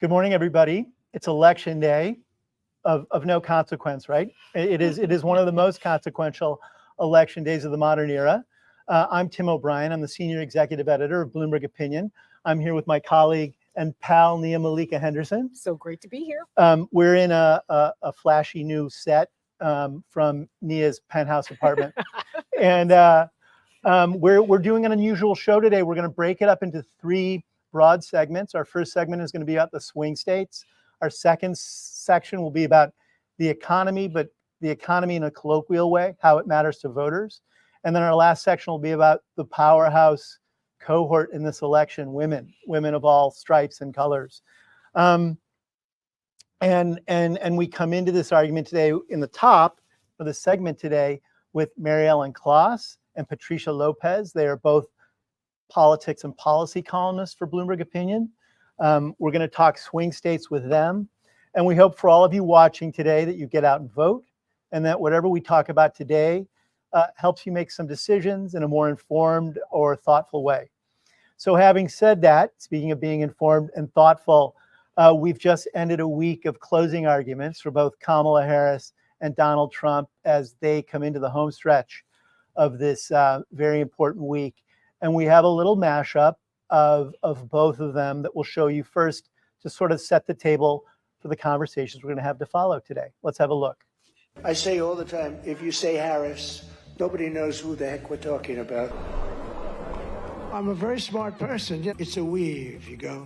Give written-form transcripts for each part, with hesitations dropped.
Good morning, everybody. It's election day of no consequence, right? It is one of the most consequential election days of the modern era. I'm Tim O'Brien. I'm the senior executive editor of Bloomberg Opinion. I'm here with my colleague and pal, Nia-Malika Henderson. So great to be here. We're in a flashy new set from Nia's penthouse apartment. And we're doing an unusual show today. We're going to break it up into three broad segments. Our first segment is going to be about the swing states. Our second section will be about the economy, but the economy in a colloquial way, how it matters to voters. And then our last section will be about the powerhouse cohort in this election, women of all stripes and colors. And we come into this argument today in the top of the segment today with Mary Ellen Klas and Patricia Lopez. They are both politics and policy columnists for Bloomberg Opinion. We're going to talk swing states with them. And we hope for all of you watching today that you get out and vote, and that whatever we talk about today helps you make some decisions in a more informed or thoughtful way. So having said that, speaking of being informed and thoughtful, we've just ended a week of closing arguments for both Kamala Harris and Donald Trump as they come into the home stretch of this very important week. And we have a little mashup of both of them that we'll show you first to sort of set the table for the conversations we're going to have to follow today. Let's have a look. I say all the time, if you say Harris, nobody knows who the heck we're talking about. I'm a very smart person. It's a we if you go.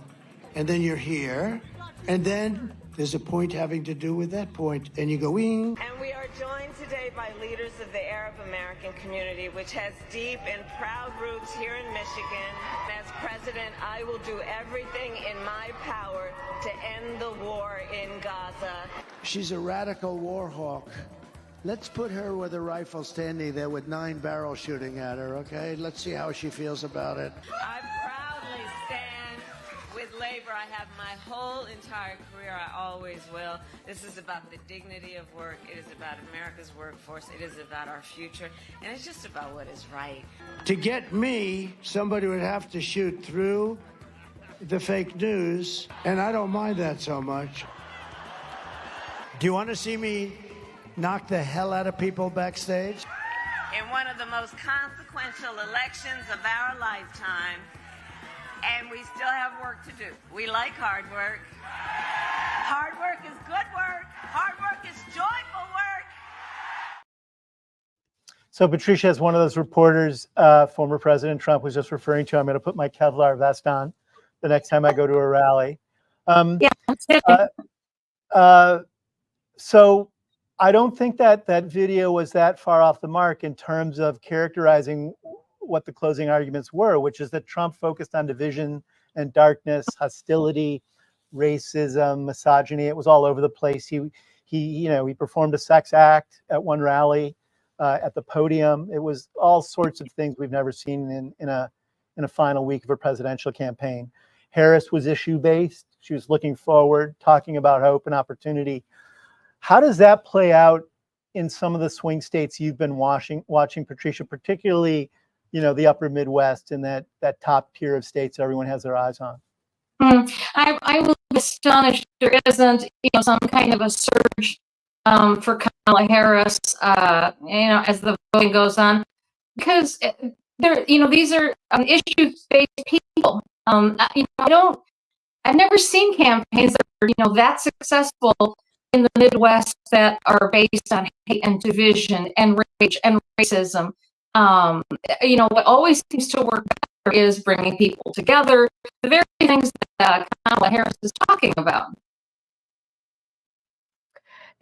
And then you're here. And then there's a point having to do with that point. And you go, wing. And we are joined today by leaders of the Arab American community, which has deep and proud roots here in Michigan. As president, I will do everything in my power to end the war in Gaza. She's a radical war hawk. Let's put her with a rifle standing there with 9 barrels shooting at her, okay? Let's see how she feels about it. I proudly stand with labor. I have my whole entire career. I always will. This is about the dignity of work. It is about America's workforce. It is about our future. And it's just about what is right. To get me, somebody would have to shoot through the fake news, and I don't mind that so much. Do you want to see me knock the hell out of people backstage? In one of the most consequential elections of our lifetime, and we still have work to do. We like hard work. Hard work is good work. Hard work is joyful work. So Patricia is one of those reporters former President Trump was just referring to. I'm going to put my Kevlar vest on the next time I go to a rally. So I don't think that video was that far off the mark in terms of characterizing what the closing arguments were, which is that Trump focused on division and darkness, hostility, racism, misogyny. It was all over the place. He performed a sex act at one rally at the podium. It was all sorts of things we've never seen in a final week of a presidential campaign. Harris was issue-based. She was looking forward, talking about hope and opportunity. How does that play out in some of the swing states you've been watching, Patricia, particularly, the upper Midwest and that top tier of states everyone has their eyes on? I will be astonished if there isn't, some kind of a surge for Kamala Harris, as the voting goes on, because these are issue-based people. I've never seen campaigns that are, that successful in the Midwest that are based on hate and division and rage and racism. What always seems to work better is bringing people together, the very things that Kamala Harris is talking about.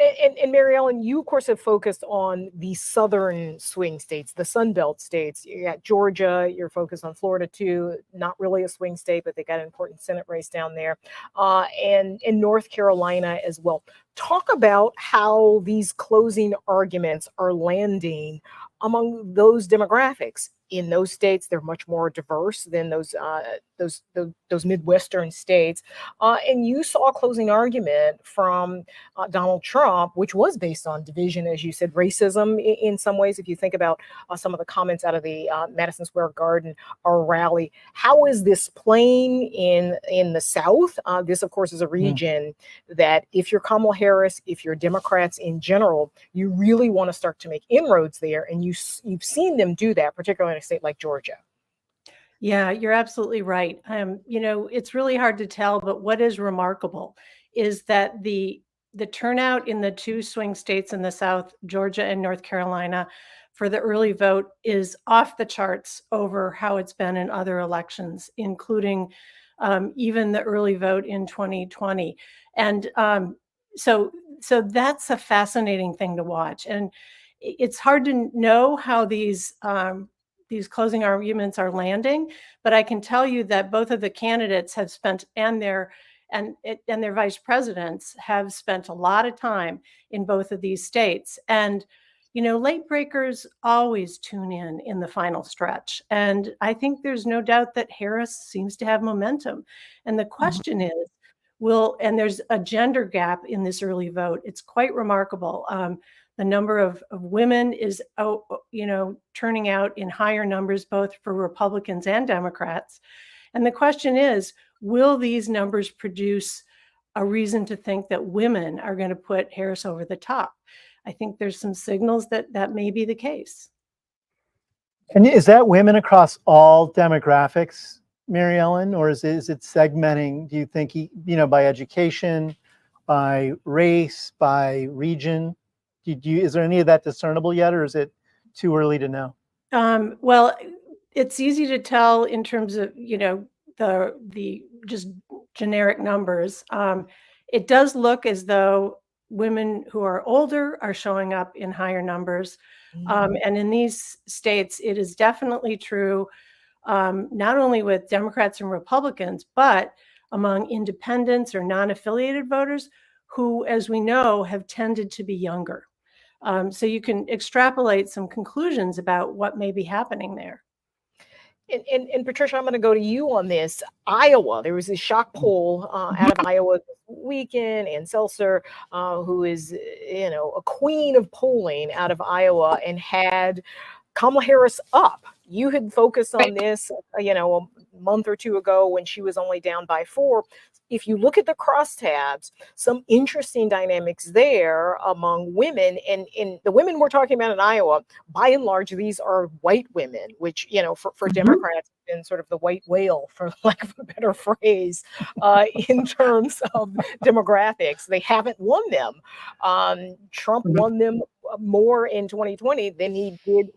And Mary Ellen, you, of course, have focused on the southern swing states, the Sun Belt states. You got Georgia, you're focused on Florida, too. Not really a swing state, but they got an important Senate race down there. And in North Carolina as well. Talk about how these closing arguments are landing among those demographics in those states. They're much more diverse than those Midwestern states. And you saw a closing argument from Donald Trump, which was based on division, as you said, racism in some ways. If you think about some of the comments out of the Madison Square Garden or rally, how is this playing in the South? This, of course, is a region that if you're Kamala Harris, if you're Democrats in general, you really want to start to make inroads there. And you've seen them do that, particularly in a state like Georgia. Yeah, you're absolutely right. It's really hard to tell, but what is remarkable is that the turnout in the two swing states in the South, Georgia and North Carolina, for the early vote is off the charts over how it's been in other elections, including even the early vote in 2020. And so that's a fascinating thing to watch. And it's hard to know how these closing arguments are landing, but I can tell you that both of the candidates have spent and their vice presidents have spent a lot of time in both of these states. And late breakers always tune in the final stretch. And I think there's no doubt that Harris seems to have momentum. And the question is, and there's a gender gap in this early vote. It's quite remarkable. The number of women is, turning out in higher numbers, both for Republicans and Democrats. And the question is, will these numbers produce a reason to think that women are going to put Harris over the top? I think there's some signals that may be the case. And is that women across all demographics, Mary Ellen, or is it segmenting, do you think, by education, by race, by region? Is there any of that discernible yet, or is it too early to know? Well, it's easy to tell in terms of, the just generic numbers. It does look as though women who are older are showing up in higher numbers. And in these states, it is definitely true, not only with Democrats and Republicans, but among independents or non-affiliated voters who, as we know, have tended to be younger. So you can extrapolate some conclusions about what may be happening there. And Patricia, I'm going to go to you on this. Iowa, there was a shock poll out of Iowa this weekend, and Seltzer, who is, a queen of polling out of Iowa, and had Kamala Harris up. You had focused on this, a month or two ago when she was only down by 4. If you look at the crosstabs, some interesting dynamics there among women, and the women we're talking about in Iowa, by and large, these are white women, which, for Democrats, have been sort of the white whale, for lack of a better phrase, in terms of demographics. They haven't won them. Trump won them more in 2020 than he did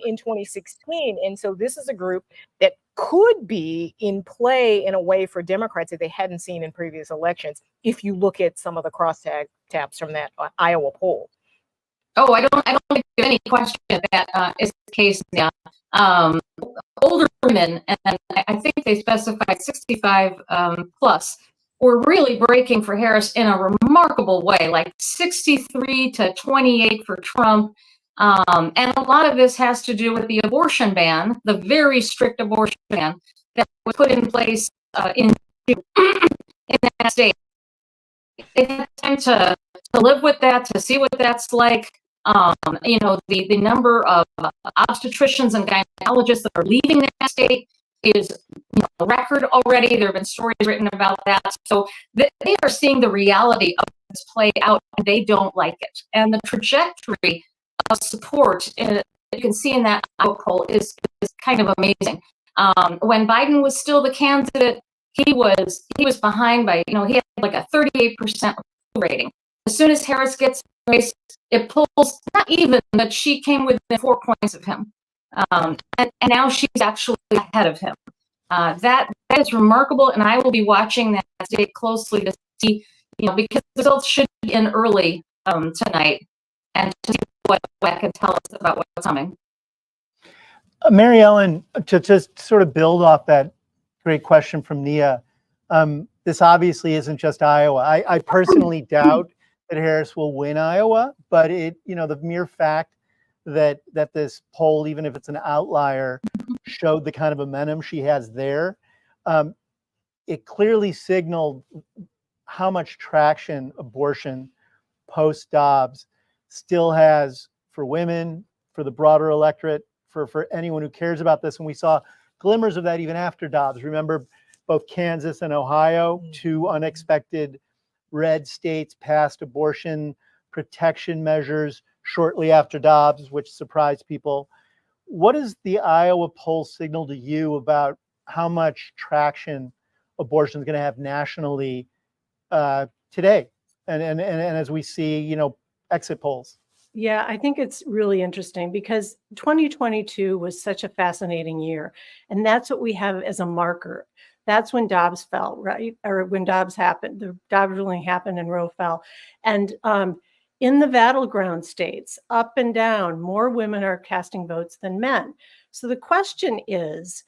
in 2016. And so this is a group that could be in play in a way for Democrats that they hadn't seen in previous elections, if you look at some of the crosstabs from that Iowa poll. Oh, I don't think there's any question that is the case now. Older women, and I think they specified 65 plus, were really breaking for Harris in a remarkable way, like 63 to 28 for Trump. And a lot of this has to do with the abortion ban, the very strict abortion ban that was put in place in that state. They had time to live with that, to see what that's like. The number of obstetricians and gynecologists that are leaving that state is a record already. There have been stories written about that. So they are seeing the reality of this play out, and they don't like it. And the trajectory of support, you can see in that Iowa poll, is kind of amazing. When Biden was still the candidate, he was behind by, he had like a 38% rating. As soon as Harris gets in the race, it pulls not even, but she came within 4 points of him. And now she's actually ahead of him. That is remarkable, and I will be watching that state closely to see, because the results should be in early tonight, and to see what can tell us about what's coming. Mary Ellen, to just sort of build off that great question from Nia, this obviously isn't just Iowa. I personally doubt that Harris will win Iowa, but the mere fact that this poll, even if it's an outlier, showed the kind of momentum she has there. It clearly signaled how much traction abortion post-Dobbs still has for women, for the broader electorate, for anyone who cares about this. And we saw glimmers of that even after Dobbs. Remember, both Kansas and Ohio, two unexpected red states, passed abortion protection measures shortly after Dobbs, which surprised people. What does the Iowa poll signal to you about how much traction abortion is going to have nationally today, and as we see, exit polls? Yeah, I think it's really interesting because 2022 was such a fascinating year, and that's what we have as a marker. That's when Dobbs fell, right? Or when Dobbs happened, the Dobbs ruling happened and Roe fell. And in the battleground states, up and down, more women are casting votes than men. So the question is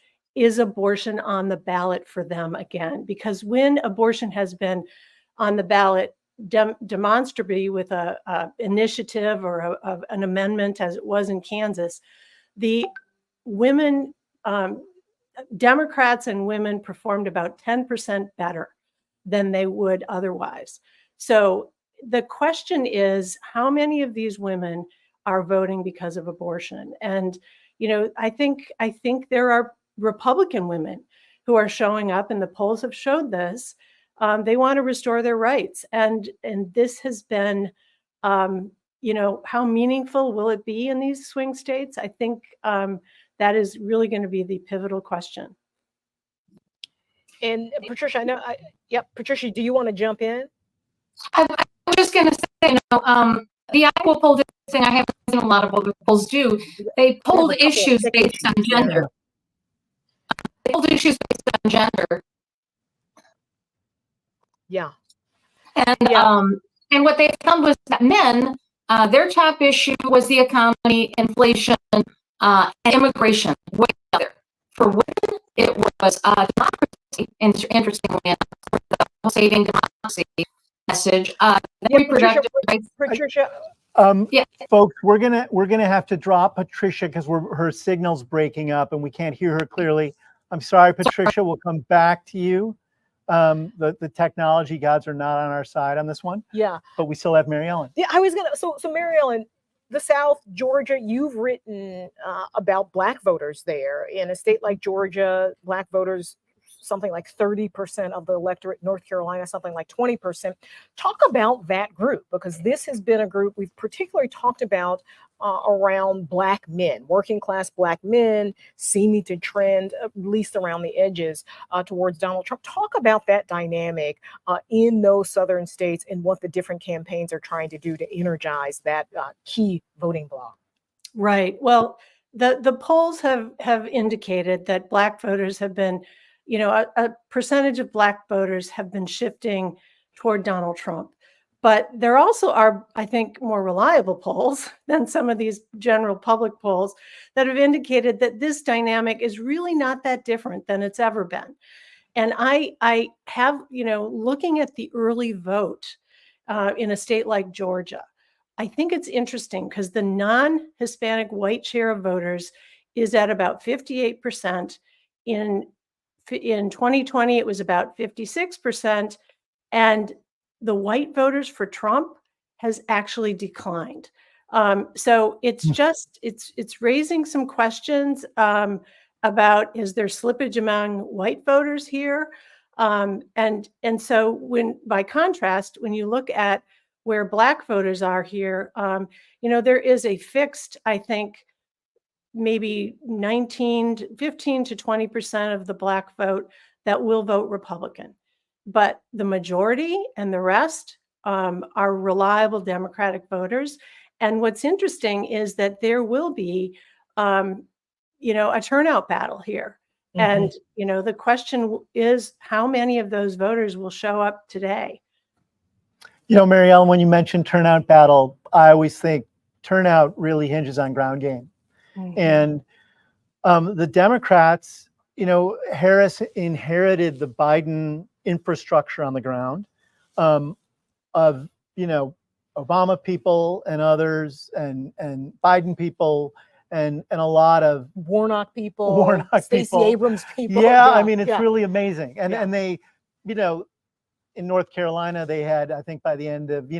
abortion on the ballot for them again? Because when abortion has been on the ballot demonstrably with a initiative or an amendment, as it was in Kansas, the women, Democrats and women performed about 10% better than they would otherwise. So the question is, how many of these women are voting because of abortion? And, I think there are Republican women who are showing up, and the polls have showed this. They want to restore their rights. And this has been, how meaningful will it be in these swing states? I think that is really going to be the pivotal question. And Patricia, I know, Patricia, do you want to jump in? I'm just going to say, the Iowa poll did this thing I haven't seen a lot of other polls do. They polled issues based on gender. They polled issues based on gender. Yeah. And what they found was that men, their top issue was the economy, inflation, and immigration. Way other. For women, it was democracy. Interestingly enough, the saving democracy message. Reproductive rights. Patricia. Folks, we're gonna have to drop Patricia because her signal's breaking up and we can't hear her clearly. I'm sorry, Patricia. We'll come back to you. The technology gods are not on our side on this one. Yeah. But we still have Mary Ellen. Yeah, I was gonna. So Mary Ellen, the South, Georgia. You've written about Black voters there. In a state like Georgia, Black voters, something like 30% of the electorate. North Carolina, something like 20%. Talk about that group, because this has been a group we've particularly talked about around Black men, working class Black men, seeming to trend, at least around the edges, towards Donald Trump. Talk about that dynamic in those southern states and what the different campaigns are trying to do to energize that key voting bloc. Right. Well, the polls have indicated that Black voters have been, a percentage of Black voters have been shifting toward Donald Trump. But there also are, I think, more reliable polls than some of these general public polls that have indicated that this dynamic is really not that different than it's ever been. And I have, looking at the early vote in a state like Georgia, I think it's interesting because the non-Hispanic white share of voters is at about 58%. In 2020, it was about 56%. And the white voters for Trump has actually declined. So it's just, it's raising some questions about, is there slippage among white voters here? And so by contrast, when you look at where Black voters are here, there is a fixed, I think, maybe 15 to 20% of the Black vote that will vote Republican. But the majority and the rest are reliable Democratic voters. And what's interesting is that there will be, a turnout battle here. Mm-hmm. And, the question is how many of those voters will show up today? Mary Ellen, when you mentioned turnout battle, I always think turnout really hinges on ground game. Mm-hmm. And the Democrats, Harris inherited the Biden infrastructure on the ground of Obama people and others, and Biden people, and a lot of Warnock people, Warnock Stacey people. Abrams people. Yeah, I mean, it's yeah. really amazing. And Yeah. and they, you know, in North Carolina, they had, I think by the end of,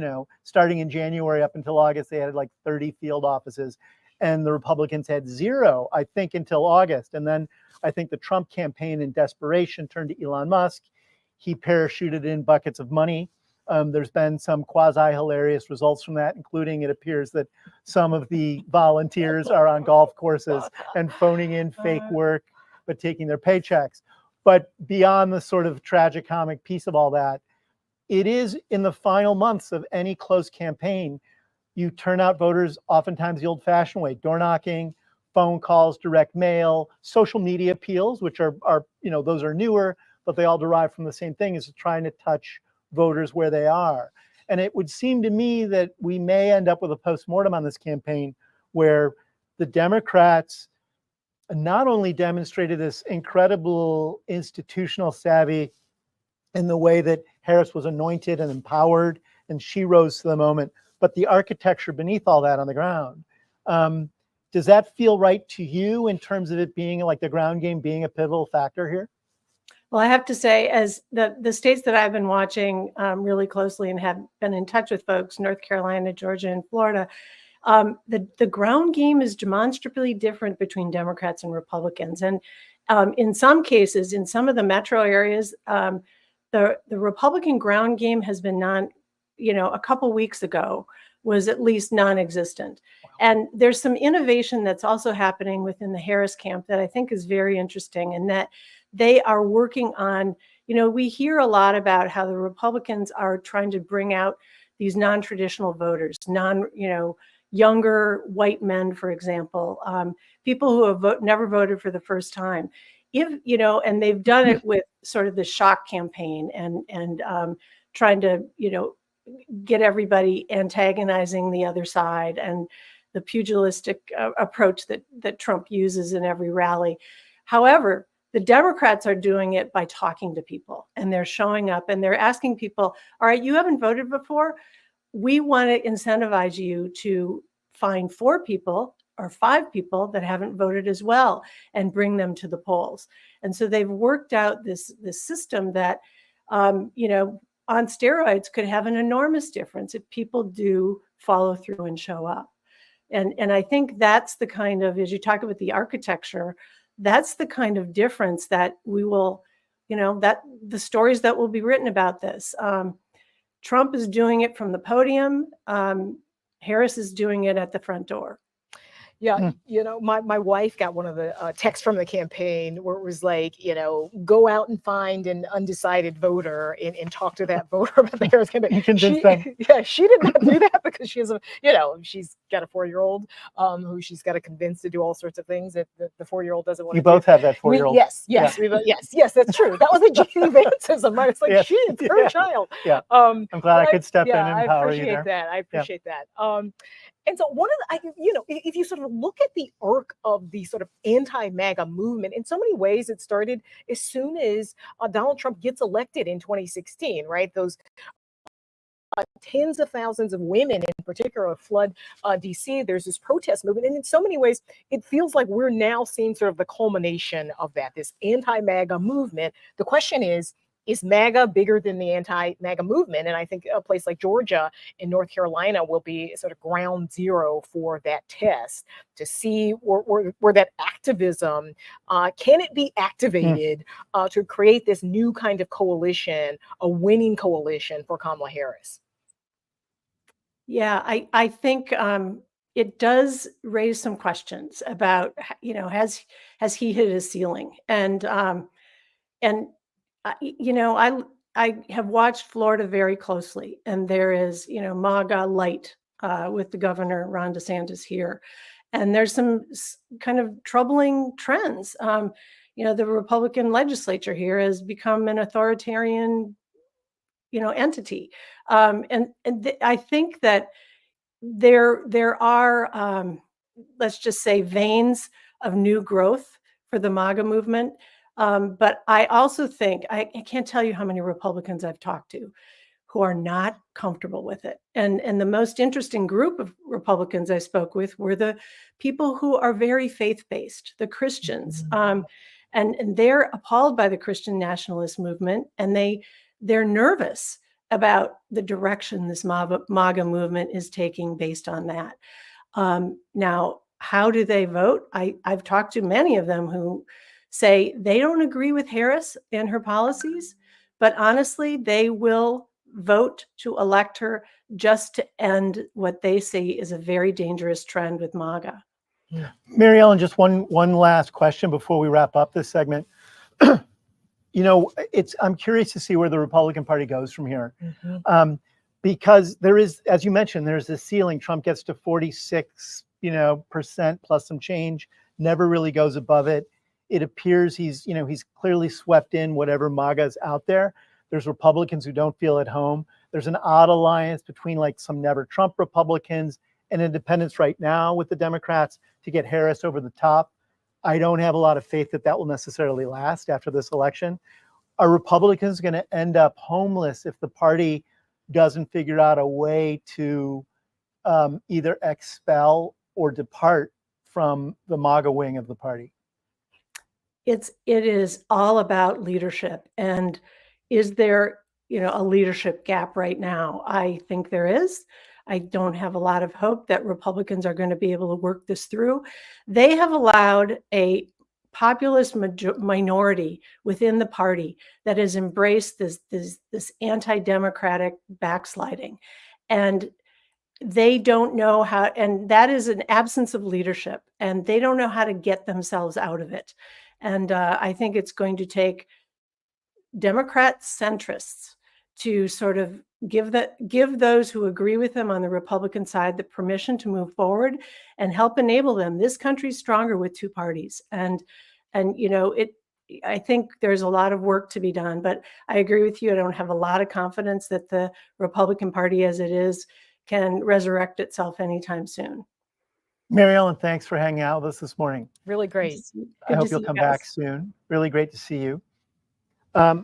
starting in January up until August, they had like 30 field offices, and the Republicans had 0, I think, until August. And then I think the Trump campaign in desperation turned to Elon Musk. He parachuted in buckets of money. There's been some quasi-hilarious results from that, including it appears that some of the volunteers are on golf courses and phoning in fake work, but taking their paychecks. But beyond the sort of tragicomic piece of all that, it is in the final months of any close campaign, you turn out voters oftentimes the old-fashioned way: door knocking, phone calls, direct mail, social media appeals, which are those are newer, but they all derive from the same thing, is trying to touch voters where they are. And it would seem to me that we may end up with a postmortem on this campaign where the Democrats not only demonstrated this incredible institutional savvy in the way that Harris was anointed and empowered and she rose to the moment, but the architecture beneath all that on the ground. Does that feel right to you in terms of it being like the ground game being a pivotal factor here? Well, I have to say, as the states that I've been watching really closely and have been in touch with folks, North Carolina, Georgia, and Florida, the ground game is demonstrably different between Democrats and Republicans. And in some cases, in some of the metro areas, the Republican ground game has been a couple weeks ago was at least non-existent. And there's some innovation that's also happening within the Harris camp that I think is very interesting, and that they are working on, we hear a lot about how the Republicans are trying to bring out these non-traditional voters, younger white men, for example, people who have never voted for the first time. And they've done it with sort of the shock campaign and trying to, get everybody antagonizing the other side, and the pugilistic approach that Trump uses in every rally. However, the Democrats are doing it by talking to people, and they're showing up and they're asking people, all right, you haven't voted before. We want to incentivize you to find 4 people or 5 people that haven't voted as well and bring them to the polls. And so they've worked out this system that, on steroids could have an enormous difference if people do follow through and show up. And I think that's the kind of, as you talk about the architecture, that's the kind of difference that we will, that the stories that will be written about this. Trump is doing it from the podium. Harris is doing it at the front door. Yeah, my wife got one of the texts from the campaign where it was like, go out and find an undecided voter and talk to that voter about the Harris campaign. You convinced them. Yeah, she did not do that because she has she's got a 4-year-old who she's got to convince to do all sorts of things that the 4-year-old doesn't want to do. You both have that 4-year-old. Yes, yes, that's true. That was a J.D. Vanceism, right? It's like, yes, it's her child. Yeah, I'm glad I could step in and empower you there. I appreciate that. And so one of the, if you sort of look at the arc of the sort of anti-MAGA movement, in so many ways, it started as soon as Donald Trump gets elected in 2016, right? Those tens of thousands of women in particular flood DC. There's this protest movement. And in so many ways, it feels like we're now seeing sort of the culmination of that, this anti-MAGA movement. The question is MAGA bigger than the anti-MAGA movement? And I think a place like Georgia and North Carolina will be sort of ground zero for that test to see where that activism, can it be activated to create this new kind of coalition, a winning coalition for Kamala Harris? Yeah, I think it does raise some questions about, has he hit his ceiling? And I have watched Florida very closely, and there is, MAGA light with the governor, Ron DeSantis here. And there's some kind of troubling trends. The Republican legislature here has become an authoritarian, entity. I think that there are, let's just say, veins of new growth for the MAGA movement. But I also think, I can't tell you how many Republicans I've talked to who are not comfortable with it. And the most interesting group of Republicans I spoke with were the people who are very faith-based, the Christians. And they're appalled by the Christian nationalist movement, and they're nervous about the direction this MAGA movement is taking based on that. Now, how do they vote? I've talked to many of them who say they don't agree with Harris and her policies, but honestly, they will vote to elect her just to end what they see is a very dangerous trend with MAGA. Mary Ellen, just one last question before we wrap up this segment. I'm curious to see where the Republican Party goes from here. Because there is, as you mentioned, there's a ceiling. Trump gets to 46%, plus some change, never really goes above it. It appears he's clearly swept in whatever MAGA is out there. There's Republicans who don't feel at home. There's an odd alliance between like some never Trump Republicans and independents right now with the Democrats to get Harris over the top. I don't have a lot of faith that will necessarily last after this election. Are Republicans going to end up homeless if the party doesn't figure out a way to either expel or depart from the MAGA wing of the party? It is all about leadership. And is there, a leadership gap right now? I think there is. I don't have a lot of hope that Republicans are going to be able to work this through. They have allowed a populist minority within the party that has embraced this anti-democratic backsliding. And they don't know how, and that is an absence of leadership, and they don't know how to get themselves out of it. And I think it's going to take Democrat centrists to sort of give those who agree with them on the Republican side the permission to move forward and help enable them. This country's stronger with two parties. And I think there's a lot of work to be done, but I agree with you. I don't have a lot of confidence that the Republican Party as it is can resurrect itself anytime soon. Mary Ellen, thanks for hanging out with us this morning. Really great. I hope you'll come back soon. Really great to see you.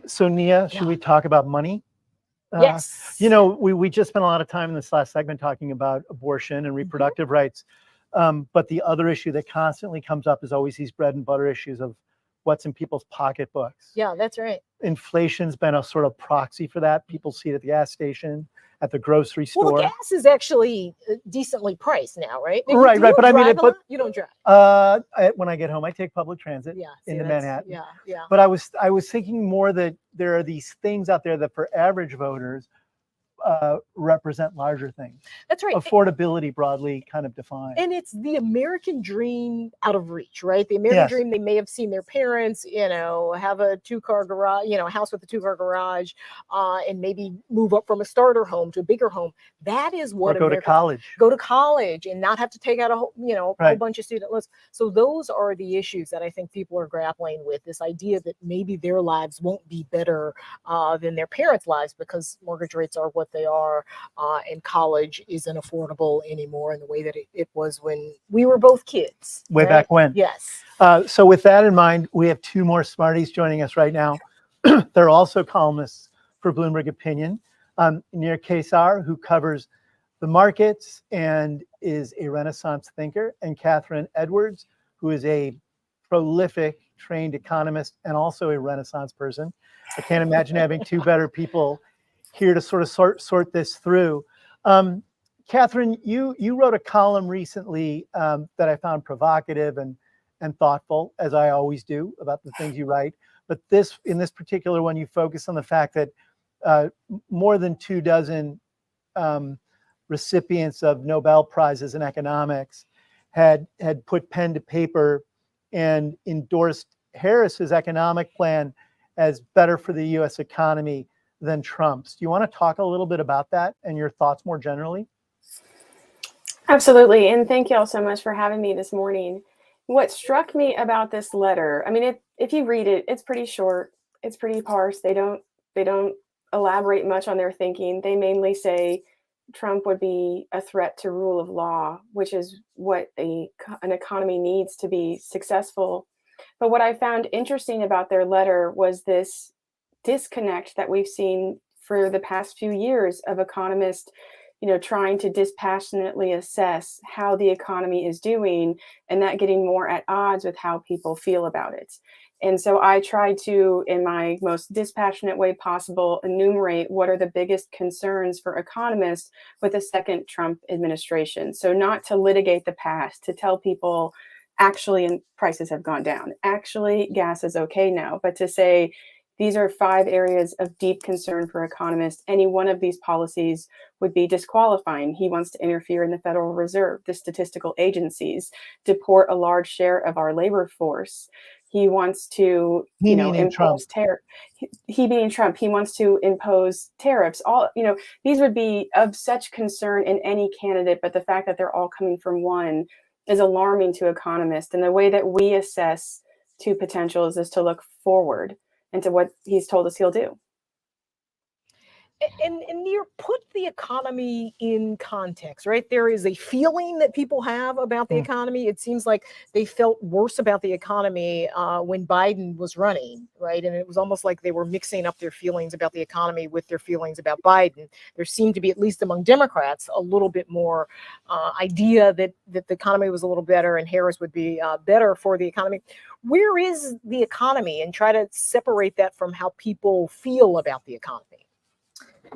So Nia, should we talk about money? Yes. We just spent a lot of time in this last segment talking about abortion and reproductive rights. But the other issue that constantly comes up is always these bread and butter issues of what's in people's pocketbooks. Yeah, that's right. Inflation's been a sort of proxy for that. People see it at the gas station, at the grocery store. Well, gas is actually decently priced now, right? Right. But I mean, you don't drive. When I get home, I take public transit into Manhattan. Yeah. But I was thinking more that there are these things out there that for average voters represent larger things. That's right. Affordability broadly kind of defined. And it's the American dream out of reach, right? The American dream, they may have seen their parents, have a 2-car garage, a house with a 2-car garage, and maybe move up from a starter home to a bigger home. That is what or go to college. Go to college and not have to take out a whole, whole bunch of student loans. So those are the issues that I think people are grappling with, this idea that maybe their lives won't be better than their parents' lives because mortgage rates are what they are, and college isn't affordable anymore in the way that it was when we were both kids. Way back when. Yes. So with that in mind, we have two more smarties joining us right now. They're also columnists for Bloomberg Opinion. Nir Kesar, who covers the markets and is a Renaissance thinker, and Catherine Edwards, who is a prolific trained economist and also a Renaissance person. I can't imagine having two better people here to sort of sort this through. Catherine, you wrote a column recently that I found provocative and thoughtful, as I always do, about the things you write. But in this particular one, you focus on the fact that more than 24 recipients of Nobel Prizes in economics had put pen to paper and endorsed Harris's economic plan as better for the U.S. economy than Trump's. Do you want to talk a little bit about that and your thoughts more generally? Absolutely. And thank you all so much for having me this morning. What struck me about this letter, I mean, if you read it, it's pretty short. It's pretty sparse. They don't elaborate much on their thinking. They mainly say Trump would be a threat to rule of law, which is what an economy needs to be successful. But what I found interesting about their letter was this disconnect that we've seen for the past few years of economists, trying to dispassionately assess how the economy is doing, and that getting more at odds with how people feel about it. And so I try to, in my most dispassionate way possible, enumerate what are the biggest concerns for economists with a second Trump administration. So not to litigate the past, to tell people actually prices have gone down, actually gas is okay now, but to say these are 5 areas of deep concern for economists. Any one of these policies would be disqualifying. He wants to interfere in the Federal Reserve, the statistical agencies, deport a large share of our labor force. He wants to, impose tariff. He being Trump, he wants to impose tariffs. All, these would be of such concern in any candidate, but the fact that they're all coming from one is alarming to economists. And the way that we assess two potentials is to look forward and to what he's told us he'll do. And Nia, put the economy in context, right? There is a feeling that people have about the economy. It seems like they felt worse about the economy when Biden was running, right? And it was almost like they were mixing up their feelings about the economy with their feelings about Biden. There seemed to be, at least among Democrats, a little bit more idea that the economy was a little better and Harris would be better for the economy. Where is the economy? And try to separate that from how people feel about the economy.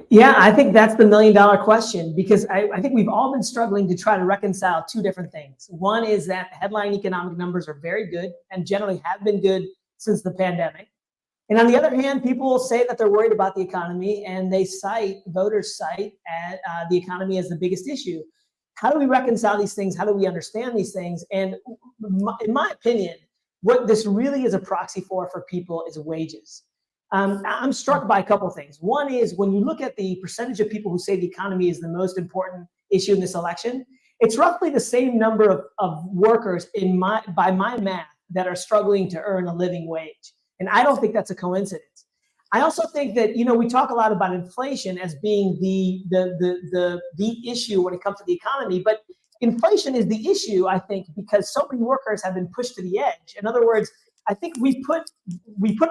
Yeah, I think that's the $1 million question, because I think we've all been struggling to try to reconcile two different things. One is that the headline economic numbers are very good and generally have been good since the pandemic. And on the other hand, people will say that they're worried about the economy, and voters cite the economy as the biggest issue. How do we reconcile these things? How do we understand these things? And in my opinion, what this really is a proxy for people is wages. I'm struck by a couple of things. One is when you look at the percentage of people who say the economy is the most important issue in this election, it's roughly the same number of workers by my math that are struggling to earn a living wage. And I don't think that's a coincidence. I also think that, we talk a lot about inflation as being the issue when it comes to the economy, but inflation is the issue, I think, because so many workers have been pushed to the edge. In other words, I think we put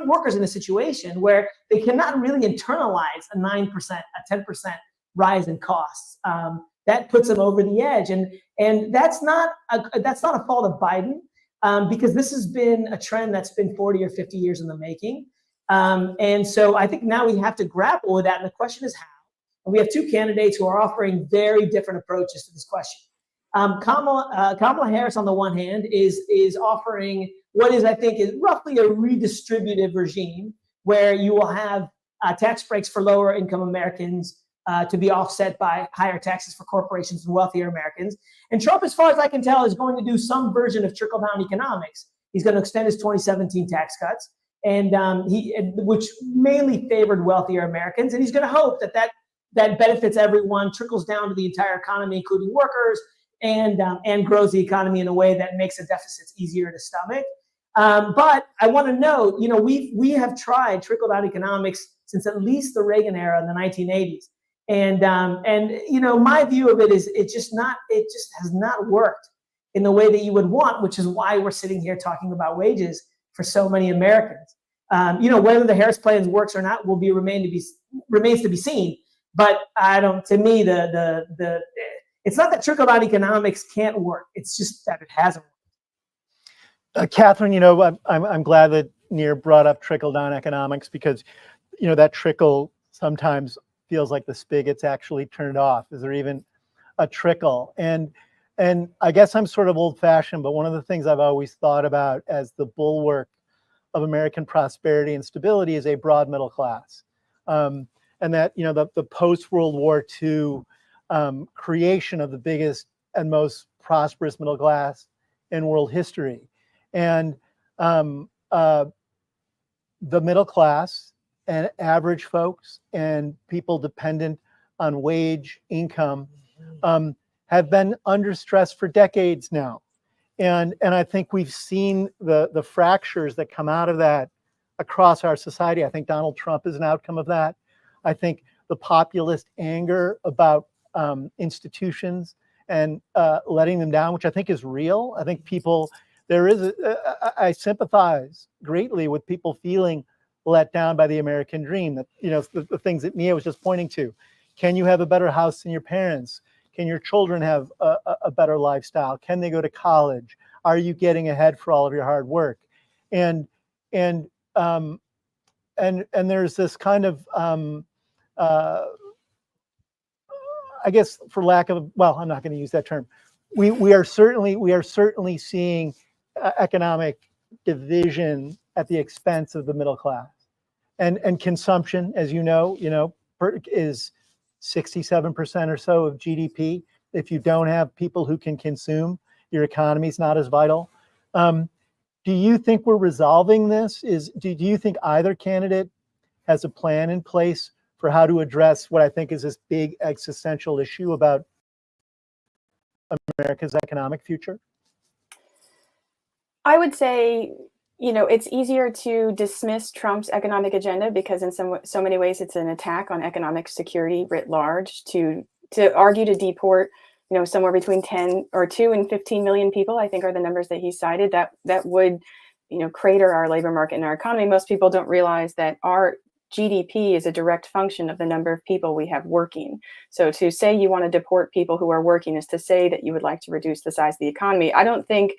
workers in a situation where they cannot really internalize a 9%, a 10% rise in costs. That puts them over the edge, and that's not a fault of Biden, because this has been a trend that's been 40 or 50 years in the making. And so I think now we have to grapple with that, and the question is how. And we have two candidates who are offering very different approaches to this question. Kamala Harris, on the one hand, is offering what is, I think, is roughly a redistributive regime where you will have tax breaks for lower income Americans to be offset by higher taxes for corporations and wealthier Americans. And Trump, as far as I can tell, is going to do some version of trickle-down economics. He's going to extend his 2017 tax cuts, which mainly favored wealthier Americans. And he's going to hope that benefits everyone, trickles down to the entire economy, including workers, and grows the economy in a way that makes the deficits easier to stomach. But I want to note, we have tried trickle-down economics since at least the Reagan era in the 1980s. And my view of it is it just has not worked in the way that you would want, which is why we're sitting here talking about wages for so many Americans. Whether the Harris plan works or not remains to be seen. But to me, it's not that trickle-down economics can't work. It's just that it hasn't worked. Catherine, I'm glad that Nia brought up trickle-down economics, because, that trickle sometimes feels like the spigot's actually turned off. Is there even a trickle? And I guess I'm sort of old-fashioned, but one of the things I've always thought about as the bulwark of American prosperity and stability is a broad middle class. And that, the post-World War II creation of the biggest and most prosperous middle class in world history. And the middle class and average folks and people dependent on wage income have been under stress for decades now. And I think we've seen the fractures that come out of that across our society. I think Donald Trump is an outcome of that. I think the populist anger about institutions and letting them down, which I think is real. I think I sympathize greatly with people feeling let down by the American dream? That, you know, the things that Nia was just pointing to. Can you have a better house than your parents? Can your children have a better lifestyle? Can they go to college? Are you getting ahead for all of your hard work? And there's this kind of I guess, for lack of, well, I'm not going to use that term. We are certainly seeing economic division at the expense of the middle class, and consumption, as you know, is 67% or so of GDP. If you don't have people who can consume, your economy's not as vital. Do you think we're resolving this? Do you think either candidate has a plan in place for how to address what I think is this big existential issue about America's economic future? I would say, it's easier to dismiss Trump's economic agenda because in so many ways it's an attack on economic security writ large. To argue to deport, somewhere between 2 and 15 million people, I think are the numbers that he cited, that would, crater our labor market and our economy. Most people don't realize that our GDP is a direct function of the number of people we have working. So to say you want to deport people who are working is to say that you would like to reduce the size of the economy. I don't think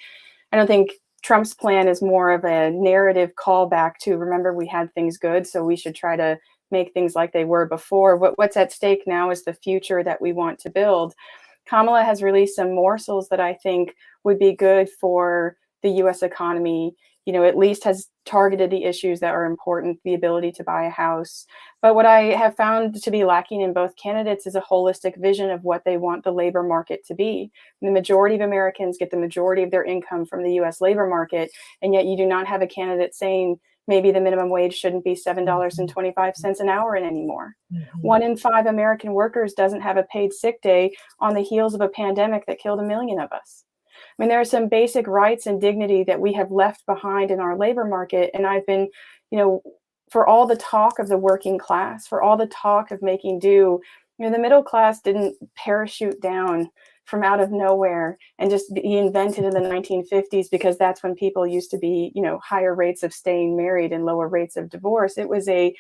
Trump's plan is more of a narrative callback to, remember, we had things good, so we should try to make things like they were before. What's at stake now is the future that we want to build. Kamala has released some morsels that I think would be good for the U.S. economy. At least has targeted the issues that are important, the ability to buy a house. But what I have found to be lacking in both candidates is a holistic vision of what they want the labor market to be. The majority of Americans get the majority of their income from the U.S. labor market, and yet you do not have a candidate saying maybe the minimum wage shouldn't be $7.25 an hour anymore. Mm-hmm. 1 in 5 American workers doesn't have a paid sick day on the heels of a pandemic that killed 1 million of us. I mean, there are some basic rights and dignity that we have left behind in our labor market. And I've been, for all the talk of the working class, for all the talk of making do, the middle class didn't parachute down from out of nowhere and just be invented in the 1950s because that's when people used to be, higher rates of staying married and lower rates of divorce. It was a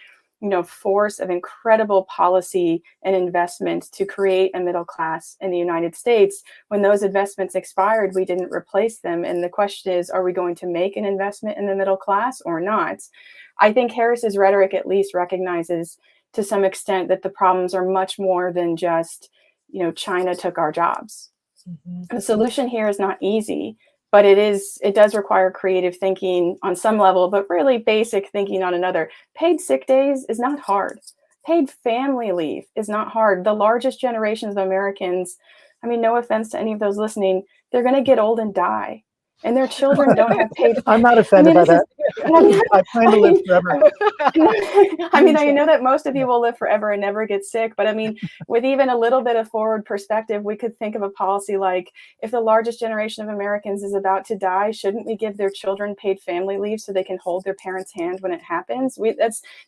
force of incredible policy and investment to create a middle class in the United States. When those investments expired, we didn't replace them. And the question is, are we going to make an investment in the middle class or not? I think Harris's rhetoric at least recognizes to some extent that the problems are much more than just, China took our jobs. Mm-hmm. The solution here is not easy, but it does require creative thinking on some level, but really basic thinking on another. Paid sick days is not hard. Paid family leave is not hard. The largest generations of Americans, no offense to any of those listening, they're going to get old and die. And their children don't have paid. I'm not offended by that. I plan to live forever. I know that most of you will live forever and never get sick. But with even a little bit of forward perspective, we could think of a policy like, if the largest generation of Americans is about to die, shouldn't we give their children paid family leave so they can hold their parents' hand when it happens?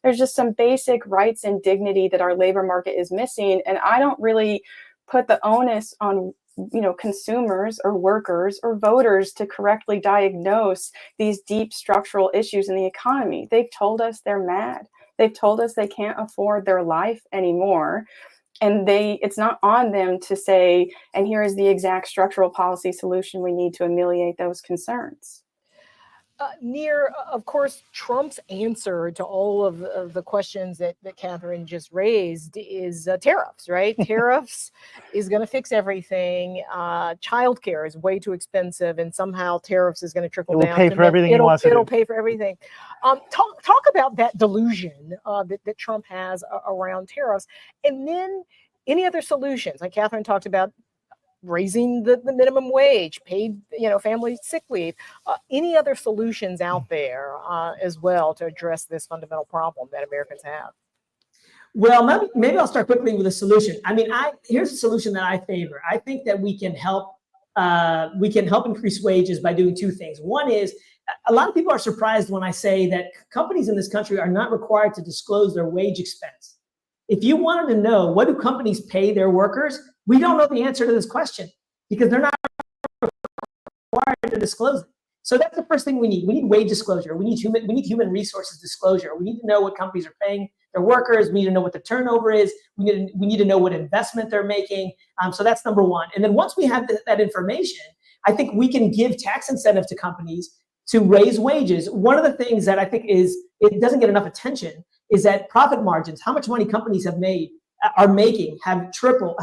There's just some basic rights and dignity that our labor market is missing. And I don't really put the onus on consumers or workers or voters to correctly diagnose these deep structural issues in the economy. They've told us they're mad. They've told us they can't afford their life anymore. And it's not on them to say, and here is the exact structural policy solution we need to ameliorate those concerns. Near, of course, Trump's answer to all of the questions that Catherine just raised is tariffs, right? Tariffs is going to fix everything. Childcare is way too expensive, and somehow tariffs is going to trickle down. Pay for everything. It'll pay for everything. Talk about that delusion that Trump has around tariffs, and then any other solutions. Like Catherine talked about, raising the minimum wage, paid, family sick leave, any other solutions out there as well to address this fundamental problem that Americans have? Well, maybe I'll start quickly with a solution. Here's a solution that I favor. I think that we can help increase wages by doing 2 things. One is, a lot of people are surprised when I say that companies in this country are not required to disclose their wage expense. If you wanted to know what do companies pay their workers, we don't know the answer to this question because they're not required to disclose it. So that's the first thing we need. We need wage disclosure. We need human resources disclosure. We need to know what companies are paying their workers. We need to know what the turnover is. We need to know what investment they're making. So that's number one. And then once we have that information, I think we can give tax incentive to companies to raise wages. One of the things that I think it doesn't get enough attention is that profit margins, how much money companies have tripled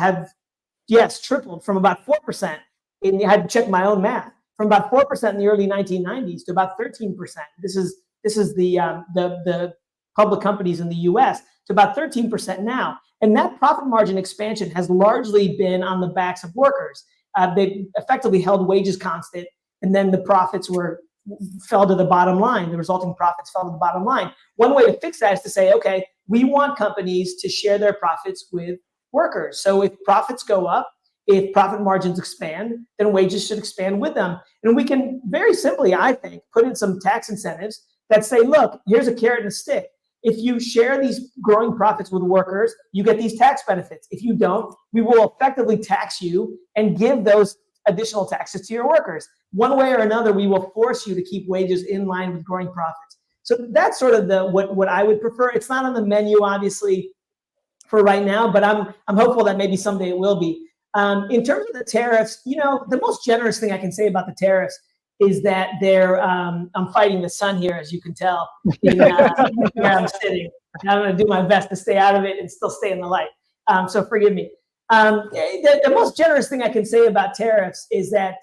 from about 4%. And I had to check my own math, from about 4% in the early 1990s to about 13%. This is the public companies in the US, to about 13% now. And that profit margin expansion has largely been on the backs of workers. They effectively held wages constant, and then the profits fell to the bottom line. The resulting profits fell to the bottom line. One way to fix that is to say, okay, we want companies to share their profits with workers. So if profits go up, if profit margins expand, then wages should expand with them. And we can very simply, I think, put in some tax incentives that say, look, here's a carrot and a stick. If you share these growing profits with workers, you get these tax benefits. If you don't, we will effectively tax you and give those additional taxes to your workers. One way or another, we will force you to keep wages in line with growing profits. So that's sort of what I would prefer. It's not on the menu, obviously, for right now, but I'm hopeful that maybe someday it will be. In terms of the tariffs, the most generous thing I can say about the tariffs is that I'm fighting the sun here, as you can tell, where I'm sitting. And I'm going to do my best to stay out of it and still stay in the light. So forgive me. The most generous thing I can say about tariffs is that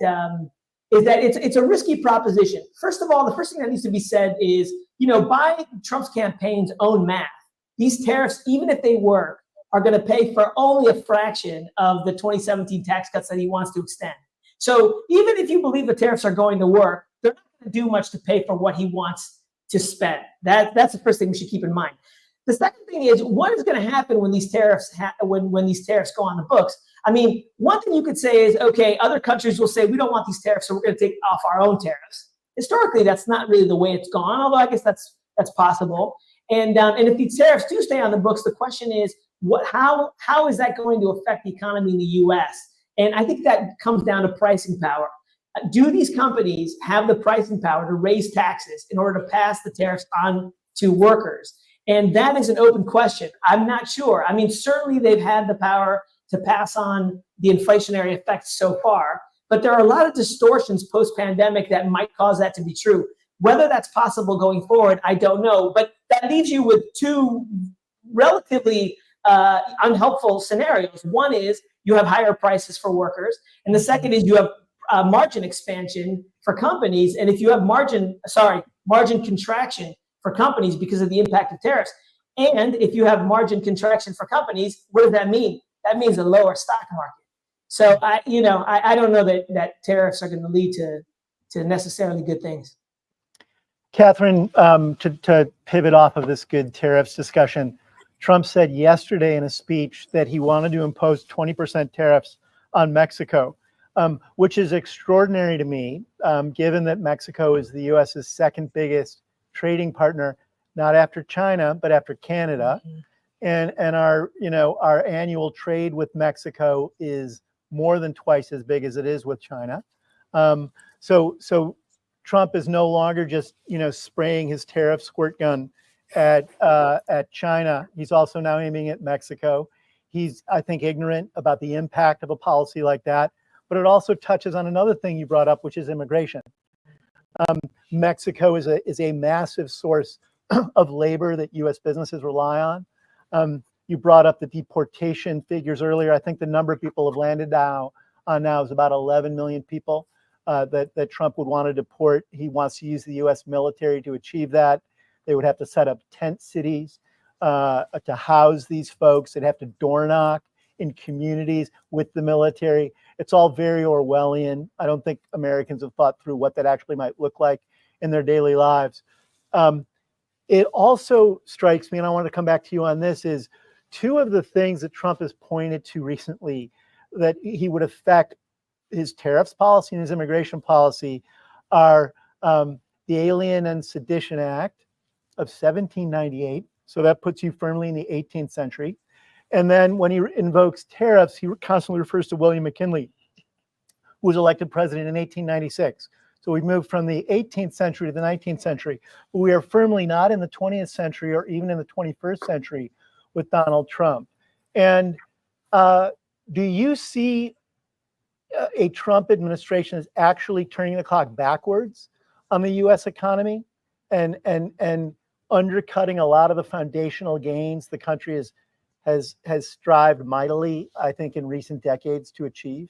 it's a risky proposition. First of all, the first thing that needs to be said is, by Trump's campaign's own math, these tariffs, even if they work, are going to pay for only a fraction of the 2017 tax cuts that he wants to extend. So even if you believe the tariffs are going to work, they're not going to do much to pay for what he wants to spend. That's the first thing we should keep in mind. The second thing is, what is going to happen when these tariffs when these tariffs go on the books? I mean, one thing you could say is, okay, other countries will say, we don't want these tariffs, so we're going to take off our own tariffs. Historically, that's not really the way it's gone, although I guess that's possible. And if these tariffs do stay on the books, the question is, how is that going to affect the economy in the U.S.? And I think that comes down to pricing power. Do these companies have the pricing power to raise taxes in order to pass the tariffs on to workers? And that is an open question. I'm not sure. I mean, certainly they've had the power to pass on the inflationary effects so far, but there are a lot of distortions post-pandemic that might cause that to be true. Whether that's possible going forward, I don't know. But that leaves you with two relatively unhelpful scenarios. One is you have higher prices for workers, and the second is you have margin expansion for companies. And if you have margin contraction for companies because of the impact of tariffs, and if you have margin contraction for companies, what does that mean? That means a lower stock market. So I don't know that tariffs are going to lead to necessarily good things. Catherine, to pivot off of this good tariffs discussion, Trump said yesterday in a speech that he wanted to impose 20% tariffs on Mexico, which is extraordinary to me, given that Mexico is the U.S.'s second biggest trading partner, not after China, but after Canada. Mm-hmm. And our annual trade with Mexico is more than twice as big as it is with China. So Trump is no longer just spraying his tariff squirt gun at China. He's also now aiming at Mexico. He's, I think, ignorant about the impact of a policy like that. But it also touches on another thing you brought up, which is immigration. Mexico is a massive source of labor that U.S. businesses rely on. You brought up the deportation figures earlier. I think the number of people have landed now is about 11 million people that Trump would want to deport. He wants to use the U.S. military to achieve that. They would have to set up tent cities to house these folks. They'd have to door knock in communities with the military. It's all very Orwellian. I don't think Americans have thought through what that actually might look like in their daily lives. It also strikes me, and I want to come back to you on this, is two of the things that Trump has pointed to recently that he would affect his tariffs policy and his immigration policy are the Alien and Sedition Act of 1798. So that puts you firmly in the 18th century. And then when he invokes tariffs, he constantly refers to William McKinley, who was elected president in 1896. So So we've moved from the 18th century to the 19th century. But we are firmly not in the 20th century or even in the 21st century with Donald Trump. And do you see a Trump administration as actually turning the clock backwards on the U.S. economy and undercutting a lot of the foundational gains the country has strived mightily, I think, in recent decades to achieve?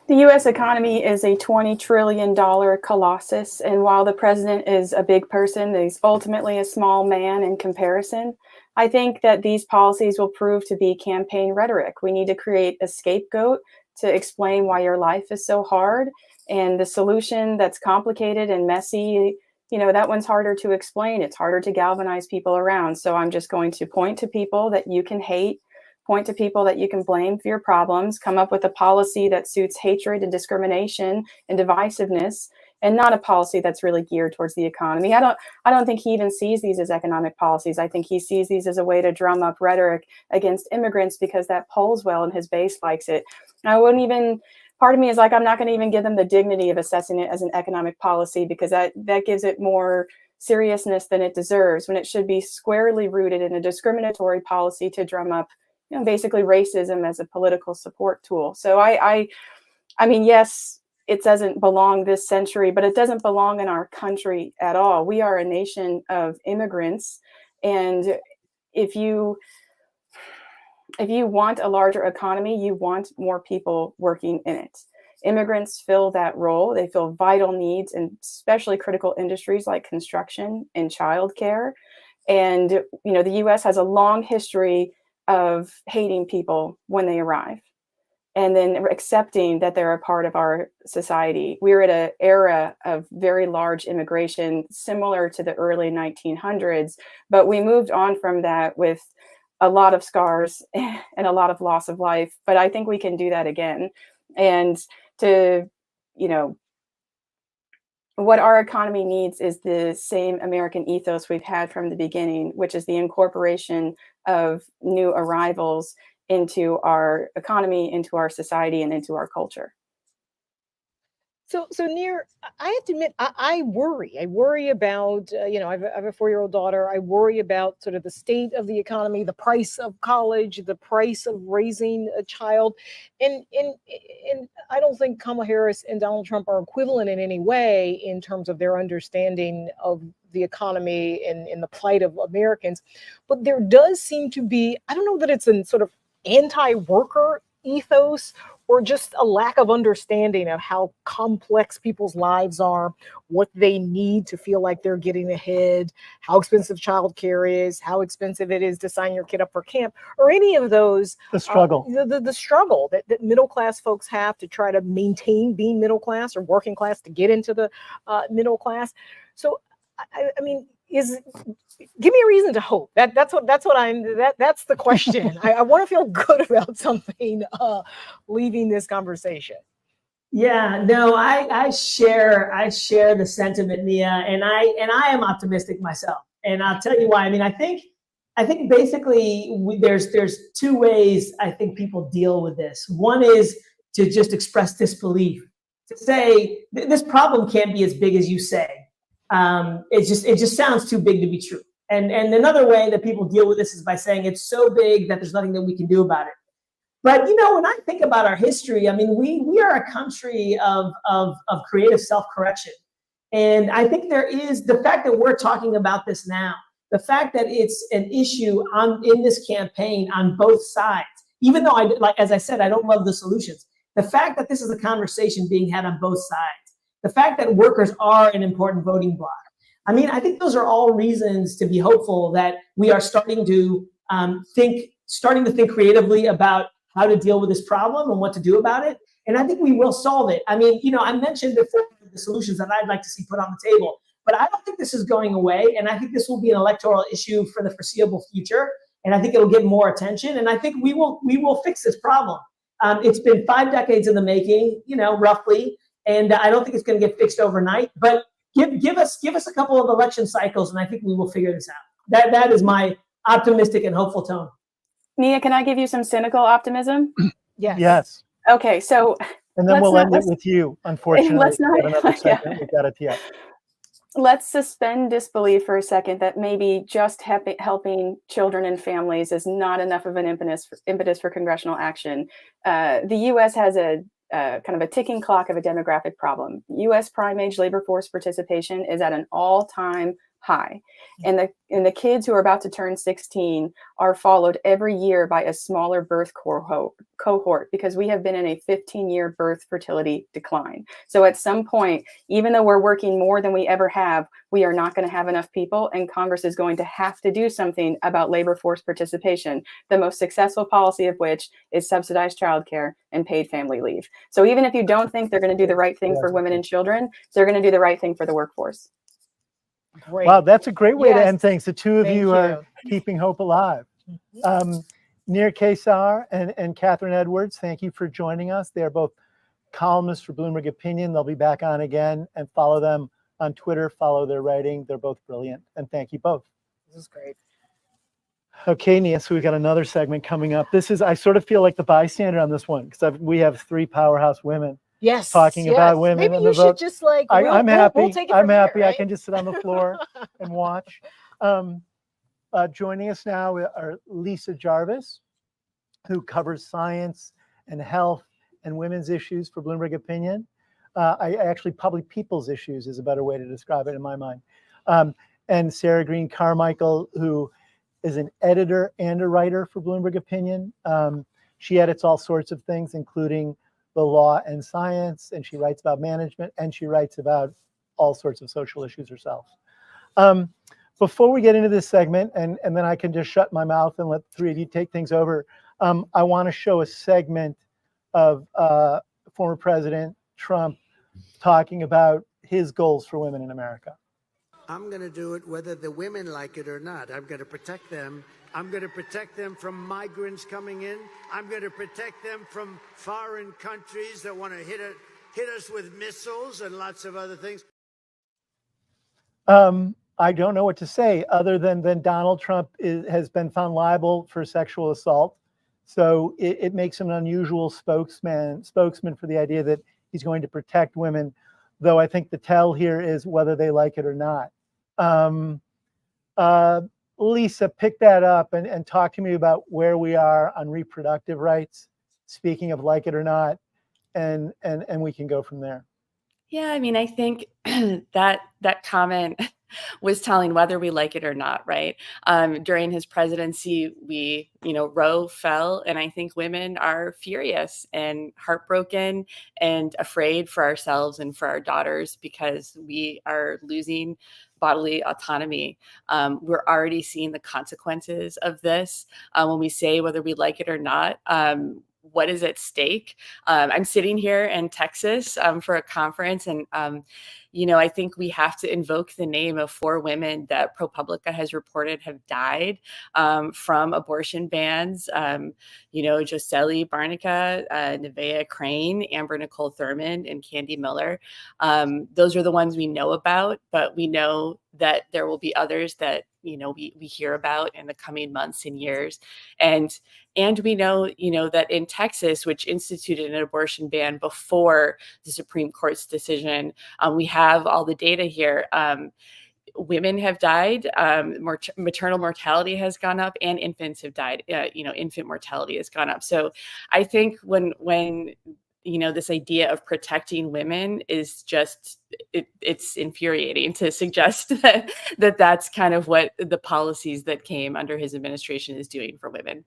The U.S. economy is a $20 trillion colossus, and while the president is a big person, he's ultimately a small man in comparison. I think that these policies will prove to be campaign rhetoric. We need to create a scapegoat to explain why your life is so hard, and the solution that's complicated and messy, that one's harder to explain. It's harder to galvanize people around. So I'm just going to point to people that you can hate, point to people that you can blame for your problems, come up with a policy that suits hatred and discrimination and divisiveness, and not a policy that's really geared towards the economy. I don't think he even sees these as economic policies. I think he sees these as a way to drum up rhetoric against immigrants because that polls well and his base likes it. And I wouldn't even, part of me is like, I'm not going to even give them the dignity of assessing it as an economic policy, because that gives it more seriousness than it deserves, when it should be squarely rooted in a discriminatory policy to drum up basically racism as a political support tool. So I mean, yes, it doesn't belong this century, but it doesn't belong in our country at all. We are a nation of immigrants. And if you want a larger economy, you want more people working in it. Immigrants fill that role. They fill vital needs in especially critical industries like construction and childcare. And, the U.S. has a long history of hating people when they arrive and then accepting that they're a part of our society. We're at an era of very large immigration, similar to the early 1900s, but we moved on from that with a lot of scars and a lot of loss of life. But I think we can do that again. And what our economy needs is the same American ethos we've had from the beginning, which is the incorporation of new arrivals into our economy, into our society, and into our culture. So Nir, I have to admit, I worry. I worry about, I have a 4-year-old daughter. I worry about sort of the state of the economy, the price of college, the price of raising a child. And I don't think Kamala Harris and Donald Trump are equivalent in any way in terms of their understanding of the economy and the plight of Americans. But there does seem to be, I don't know that it's a sort of anti-worker ethos or just a lack of understanding of how complex people's lives are, what they need to feel like they're getting ahead, how expensive childcare is, how expensive it is to sign your kid up for camp, or any of those. The struggle. The struggle that middle class folks have to try to maintain being middle class or working class to get into the middle class. So, I mean, give me a reason to hope. That's the question. I want to feel good about something leaving this conversation. Yeah, no, I share the sentiment, Nia, and I am optimistic myself. And I'll tell you why. I mean, I think basically there's two ways I think people deal with this. One is to just express disbelief, to say this problem can't be as big as you say. It just sounds too big to be true. And another way that people deal with this is by saying it's so big that there's nothing that we can do about it. But when I think about our history, I mean, we are a country of creative self-correction. And I think there is the fact that we're talking about this now, the fact that it's an issue in this campaign on both sides, even though as I said, I don't love the solutions. The fact that this is a conversation being had on both sides, the fact that workers are an important voting bloc. I mean, I think those are all reasons to be hopeful that we are starting to think creatively about how to deal with this problem and what to do about it. And I think we will solve it. I mean, I mentioned before the solutions that I'd like to see put on the table, but I don't think this is going away. And I think this will be an electoral issue for the foreseeable future. And I think it'll get more attention. And I think we will fix this problem. It's been 5 decades in the making, roughly. And I don't think it's going to get fixed overnight, but give us a couple of election cycles, and I think we will figure this out. That is my optimistic and hopeful tone. Nia, can I give you some cynical optimism? Yes. Yes. Okay, so And then Let's we'll not- end it let's- with you, unfortunately. let's We have not- another yeah. segment. We've got to tee up. Let's suspend disbelief for a second that maybe just helping children and families is not enough of an impetus for congressional action. The U.S. has a kind of a ticking clock of a demographic problem. U.S. prime age labor force participation is at an all-time high. And the kids who are about to turn 16 are followed every year by a smaller birth cohort because we have been in a 15-year birth fertility decline. So at some point, even though we're working more than we ever have, we are not going to have enough people, and Congress is going to have to do something about labor force participation, the most successful policy of which is subsidized childcare and paid family leave. So even if you don't think they're going to do the right thing for women and children, they're going to do the right thing for the workforce. Great. Wow, that's a great way to Yes. end things. The two of Thank you are you. keeping hope alive. Nir Kesar and Catherine Edwards, thank you for joining us. They're both columnists for Bloomberg Opinion. They'll be back on again, and follow them on Twitter, follow their writing. They're both brilliant, and thank you both. This is great. Okay, Nia, so we've got another segment coming up. I sort of feel like the bystander on this one because we have three powerhouse women Yes. talking about women Maybe and you the should vote. just like. I'm happy. We'll take it I'm from here, happy. I right? can just sit on the floor and watch. Joining us now are Lisa Jarvis, who covers science and health and women's issues for Bloomberg Opinion. I actually, public people's issues is a better way to describe it in my mind. And Sarah Green Carmichael, who is an editor and a writer for Bloomberg Opinion. She edits all sorts of things, including the law and science, and she writes about management, and she writes about all sorts of social issues herself. Before we get into this segment, and then I can just shut my mouth and let the three of you take things over, I want to show a segment of former President Trump talking about his goals for women in America. I'm going to do it whether the women like it or not. I'm going to protect them. I'm going to protect them from migrants coming in. I'm going to protect them from foreign countries that want to hit us with missiles and lots of other things. I don't know what to say other than Donald Trump has been found liable for sexual assault. So it makes him an unusual spokesman for the idea that he's going to protect women, though I think the tell here is whether they like it or not. Lisa, pick that up and talk to me about where we are on reproductive rights, speaking of like it or not, and we can go from there. Yeah, I mean, I think that comment was telling whether we like it or not, right? During his presidency, Roe fell, and I think women are furious and heartbroken and afraid for ourselves and for our daughters because we are losing bodily autonomy. We're already seeing the consequences of this when we say whether we like it or not. What is at stake? I'm sitting here in Texas for a conference, and I think we have to invoke the name of 4 women that ProPublica has reported have died from abortion bans. Joseli Barnica, Nevaeh Crane, Amber Nicole Thurman, and Candy Miller. Those are the ones we know about, but we know that there will be others that we hear about in the coming months and years. And we know, that in Texas, which instituted an abortion ban before the Supreme Court's decision, we have all the data here. Women have died, maternal mortality has gone up, and infants have died. Infant mortality has gone up. So I think when this idea of protecting women is just, it's infuriating to suggest that that's kind of what the policies that came under his administration is doing for women.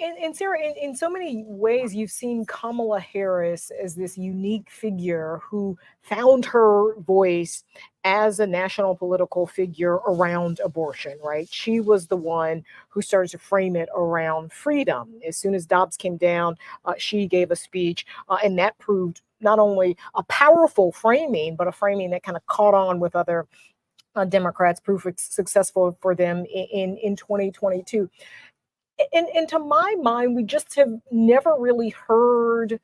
And Sarah, in so many ways, you've seen Kamala Harris as this unique figure who found her voice as a national political figure around abortion, right? She was the one who started to frame it around freedom. As soon as Dobbs came down, she gave a speech, and that proved not only a powerful framing, but a framing that kind of caught on with other Democrats, proved successful for them in 2022. And to my mind, we just have never really heard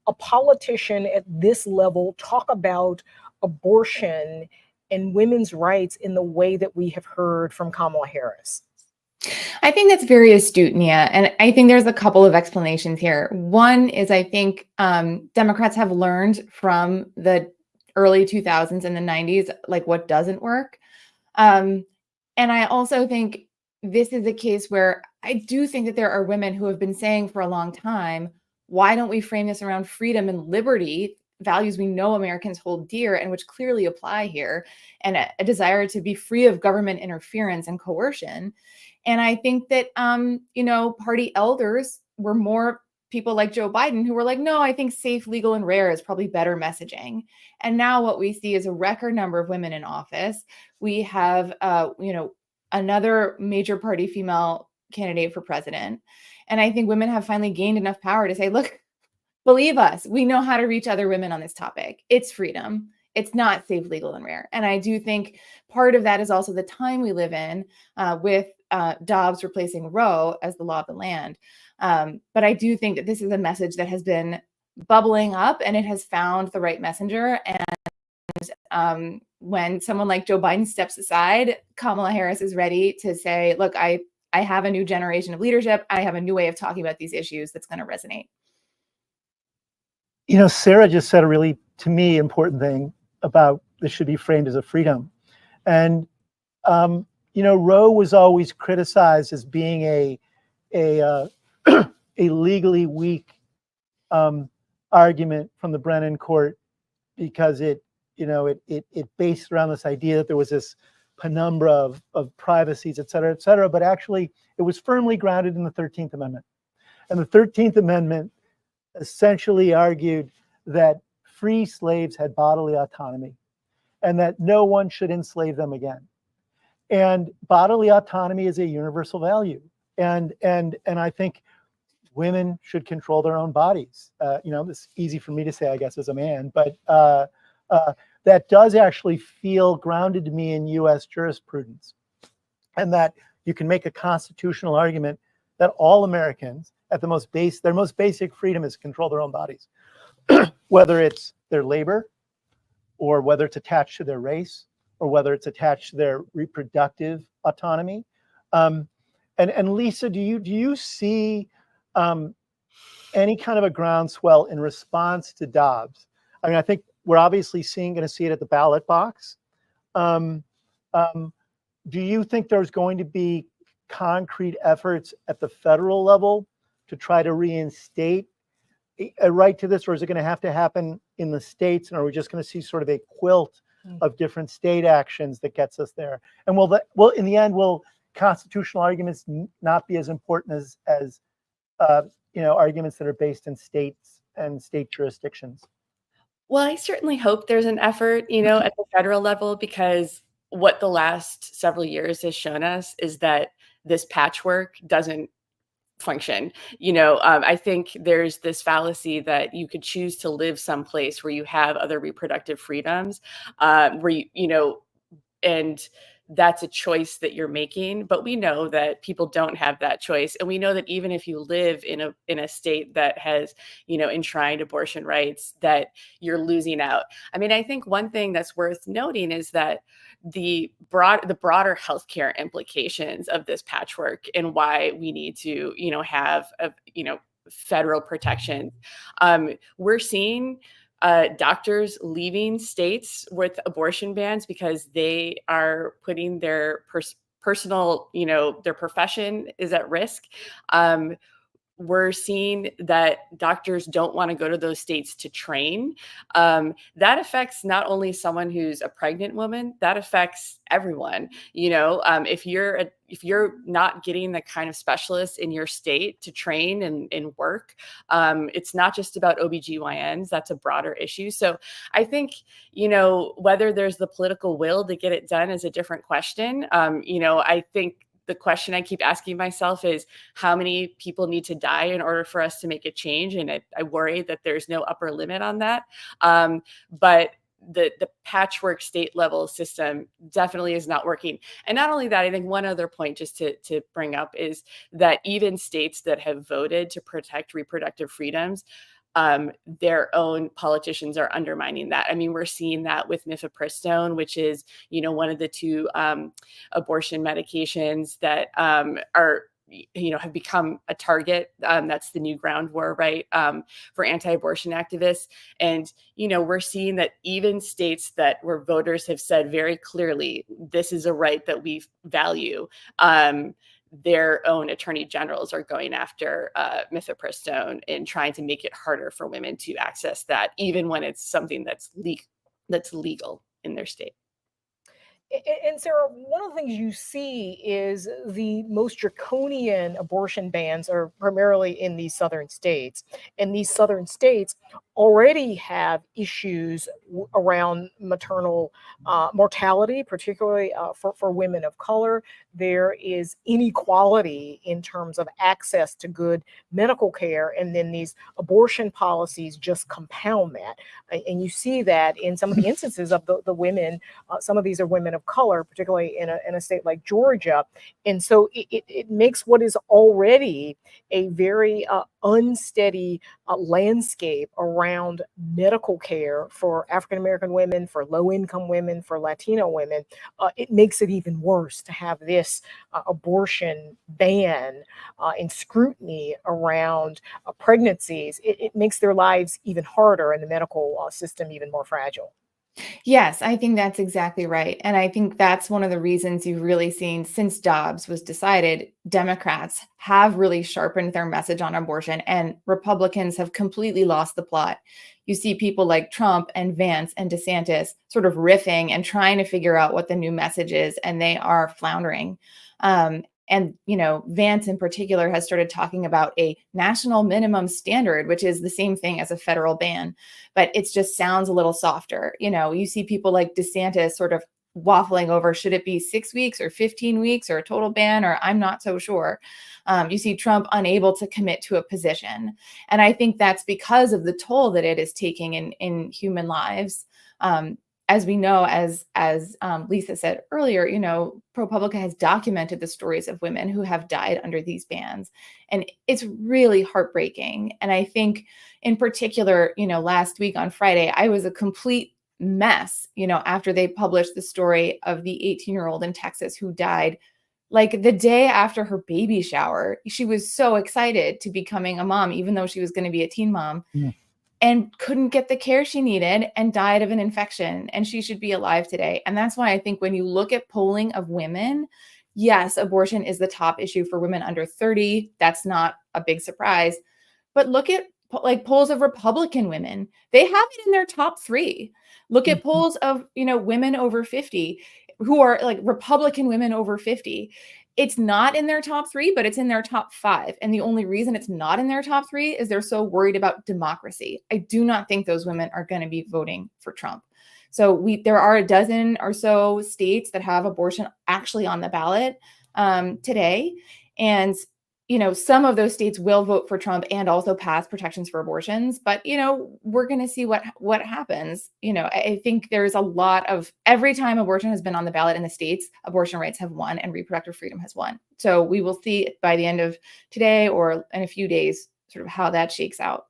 a politician at this level talk about abortion and women's rights in the way that we have heard from Kamala Harris. I think that's very astute, Nia. And I think there's a couple of explanations here. One is I think Democrats have learned from the early 2000s and the 90s, like what doesn't work. And I also think this is a case where I do think that there are women who have been saying for a long time, why don't we frame this around freedom and liberty, values we know Americans hold dear and which clearly apply here, and a desire to be free of government interference and coercion. And I think that, party elders were more people like Joe Biden who were like, no, I think safe, legal, and rare is probably better messaging. And now what we see is a record number of women in office. We have, another major party female candidate for president. And I think women have finally gained enough power to say, look, believe us, we know how to reach other women on this topic. It's freedom. It's not safe, legal, and rare. And I do think part of that is also the time we live in with Dobbs replacing Roe as the law of the land. But I do think that this is a message that has been bubbling up and it has found the right messenger. And when someone like Joe Biden steps aside, Kamala Harris is ready to say, look, I have a new generation of leadership. I have a new way of talking about these issues that's going to resonate. Sarah just said a really, to me, important thing about this should be framed as a freedom. And, Roe was always criticized as being a legally weak argument from the Brennan court because it based around this idea that there was this penumbra of privacies, et cetera, but actually it was firmly grounded in the 13th Amendment. And the 13th Amendment essentially argued that free slaves had bodily autonomy and that no one should enslave them again. And bodily autonomy is a universal value. And I think women should control their own bodies. This is easy for me to say, I guess, as a man, but that does actually feel grounded to me in US jurisprudence. And that you can make a constitutional argument that all Americans at their most basic freedom is to control their own bodies, whether it's their labor or whether it's attached to their race or whether it's attached to their reproductive autonomy. And Lisa, do you see any kind of a groundswell in response to Dobbs? I mean, I think we're obviously going to see it at the ballot box. Do you think there's going to be concrete efforts at the federal level to try to reinstate a right to this, or is it going to happen in the states, and are we just going to see sort of a quilt of different state actions that gets us there? And in the end, will constitutional arguments not be as important as arguments that are based in states and state jurisdictions? Well, I certainly hope there's an effort, at the federal level, because what the last several years has shown us is that this patchwork doesn't function. I think there's this fallacy that you could choose to live someplace where you have other reproductive freedoms, and that's a choice that you're making. But we know that people don't have that choice. And we know that even if you live in a state that has, enshrined abortion rights, that you're losing out. I mean, I think one thing that's worth noting is that the broader healthcare implications of this patchwork and why we need to, have federal protection. We're seeing doctors leaving states with abortion bans because they are putting their personal, their profession is at risk. We're seeing that doctors don't want to go to those states to train. That affects not only someone who's a pregnant woman, that affects everyone. If you're not getting the kind of specialists in your state to train and work, it's not just about OBGYNs, that's a broader issue. So I think, whether there's the political will to get it done is a different question. I think the question I keep asking myself is how many people need to die in order for us to make a change? And I worry that there's no upper limit on that. But the patchwork state level system definitely is not working. And not only that, I think one other point just to bring up is that even states that have voted to protect reproductive freedoms their own politicians are undermining that. I mean, we're seeing that with mifepristone, which is, one of the two abortion medications that are, have become a target. That's the new ground war, right, for anti-abortion activists. And, we're seeing that even states where voters have said very clearly, this is a right that we value, their own attorney generals are going after mifepristone and trying to make it harder for women to access that, even when it's something that's legal in their state. And Sarah, one of the things you see is the most draconian abortion bans are primarily in these southern states. And these southern states already have issues around maternal mortality, particularly for women of color. There is inequality in terms of access to good medical care. And then these abortion policies just compound that. And you see that in some of the instances of the women. Some of these are women of color, particularly in a state like Georgia. And so it makes what is already a very unsteady landscape around medical care for African-American women, for low-income women, for Latino women. It makes it even worse to have this abortion ban and scrutiny around pregnancies. It makes their lives even harder and the medical system even more fragile. Yes, I think that's exactly right. And I think that's one of the reasons you've really seen since Dobbs was decided, Democrats have really sharpened their message on abortion and Republicans have completely lost the plot. You see people like Trump and Vance and DeSantis sort of riffing and trying to figure out what the new message is, and they are floundering. And, Vance in particular has started talking about a national minimum standard, which is the same thing as a federal ban, but it just sounds a little softer. You see people like DeSantis sort of waffling over, should it be 6 weeks or 15 weeks or a total ban, or I'm not so sure. You see Trump unable to commit to a position. And I think that's because of the toll that it is taking in human lives. As we know, as Lisa said earlier, ProPublica has documented the stories of women who have died under these bans. And it's really heartbreaking. And I think in particular, last week on Friday, I was a complete mess, after they published the story of the 18-year-old in Texas who died like the day after her baby shower. She was so excited to becoming a mom, even though she was going to be a teen mom. Yeah. And couldn't get the care she needed and died of an infection. And she should be alive today. And that's why I think when you look at polling of women, yes, abortion is the top issue for women under 30. That's not a big surprise. But look at polls of Republican women. They have it in their top 3. Look at polls of, women over 50 who are like Republican women over 50. It's not in their top 3, but it's in their top 5. And the only reason it's not in their top 3 is they're so worried about democracy. I do not think those women are going to be voting for Trump. So there are a dozen or so states that have abortion actually on the ballot today. And, some of those states will vote for Trump and also pass protections for abortions. But, we're going to see what happens. I think there's a lot of, every time abortion has been on the ballot in the states, abortion rights have won and reproductive freedom has won. So we will see by the end of today or in a few days, sort of how that shakes out.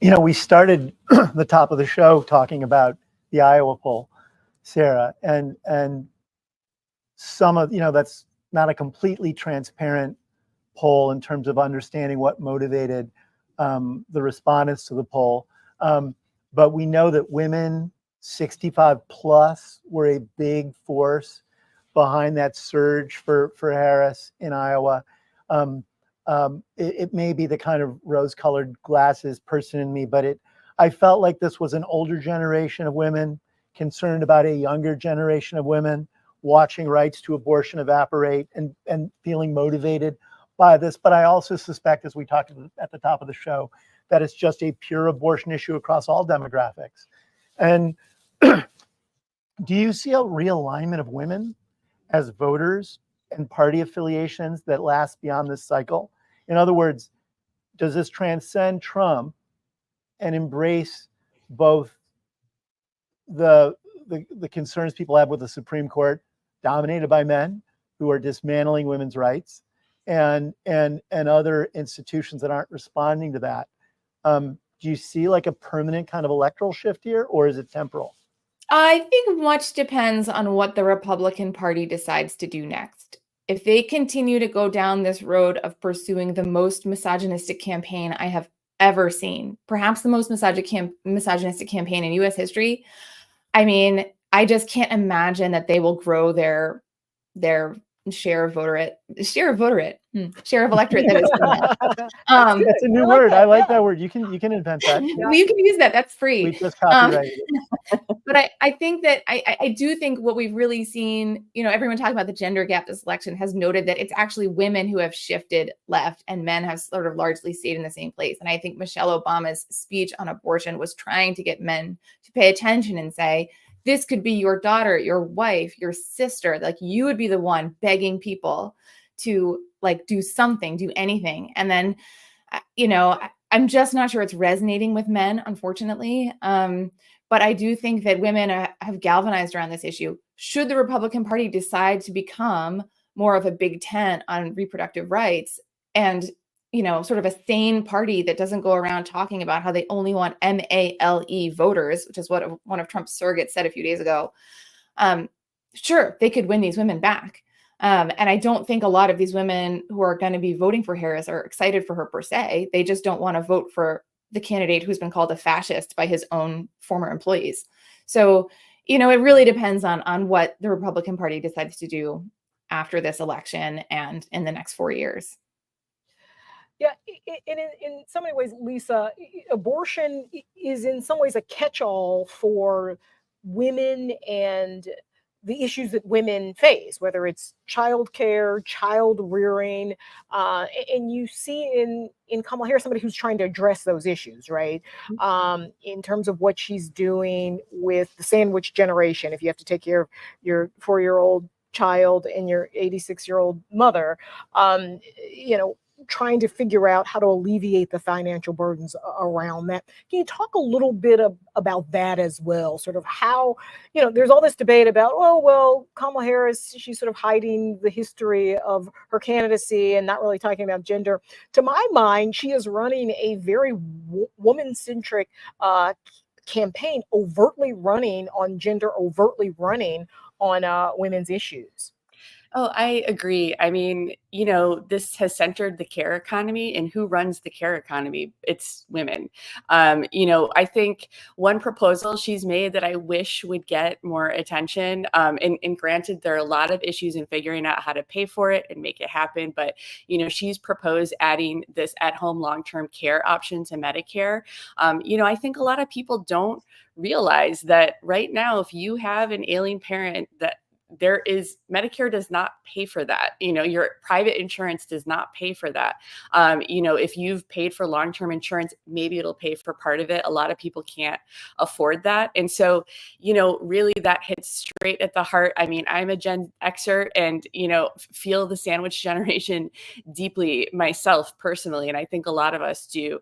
We started the top of the show talking about the Iowa poll, Sarah, and some of, that's not a completely transparent poll in terms of understanding what motivated the respondents to the poll. But we know that women 65 plus were a big force behind that surge for Harris in Iowa. It may be the kind of rose-colored glasses person in me, but I felt like this was an older generation of women concerned about a younger generation of women watching rights to abortion evaporate and feeling motivated by this. But I also suspect, as we talked at the top of the show, that it's just a pure abortion issue across all demographics. And do you see a realignment of women as voters and party affiliations that last beyond this cycle? In other words, does this transcend Trump and embrace both the concerns people have with the Supreme Court, dominated by men who are dismantling women's rights, and other institutions that aren't responding to that? Do you see like a permanent kind of electoral shift here, or is it temporal? I think much depends on what the Republican Party decides to do next. If they continue to go down this road of pursuing the most misogynistic campaign I have ever seen, perhaps the most misogynistic campaign in US history, I mean, I just can't imagine that they will grow their share of electorate that is permanent. That's a new word. I like that word. You can invent that. You can use that. That's free. We just copyrighted it. But I think that I do think what we've really seen, everyone talking about the gender gap this election has noted that it's actually women who have shifted left and men have sort of largely stayed in the same place. And I think Michelle Obama's speech on abortion was trying to get men to pay attention and say, this could be your daughter, your wife, your sister. Like, you would be the one begging people to like do something, do anything. And then, I'm just not sure it's resonating with men, unfortunately. But I do think that women have galvanized around this issue. Should the Republican Party decide to become more of a big tent on reproductive rights and, sort of a sane party that doesn't go around talking about how they only want MALE voters, which is what one of Trump's surrogates said a few days ago, sure, they could win these women back. And I don't think a lot of these women who are going to be voting for Harris are excited for her per se. They just don't want to vote for the candidate who's been called a fascist by his own former employees. So, it really depends on what the Republican Party decides to do after this election and in the next 4 years. Yeah, in so many ways, Lisa, abortion is in some ways a catch-all for women and the issues that women face, whether it's childcare, child rearing, and you see in Kamala Harris somebody who's trying to address those issues, right? In terms of what she's doing with the sandwich generation, if you have to take care of your 4-year-old child and your 86-year-old mother, trying to figure out how to alleviate the financial burdens around that. Can you talk a little bit about that as well? Sort of how, there's all this debate about, oh, well, Kamala Harris, she's sort of hiding the history of her candidacy and not really talking about gender. To my mind, she is running a very woman-centric campaign, overtly running on gender, overtly running on women's issues. Oh, I agree. I mean, this has centered the care economy, and who runs the care economy? It's women. I think one proposal she's made that I wish would get more attention, and granted, there are a lot of issues in figuring out how to pay for it and make it happen, but, she's proposed adding this at-home long-term care option to Medicare. I think a lot of people don't realize that right now, if you have an ailing parent, that Medicare does not pay for that. Your private insurance does not pay for that. If you've paid for long-term insurance, maybe it'll pay for part of it. A lot of people can't afford that. And so, really that hits straight at the heart. I mean, I'm a Gen Xer and, feel the sandwich generation deeply myself personally. And I think a lot of us do.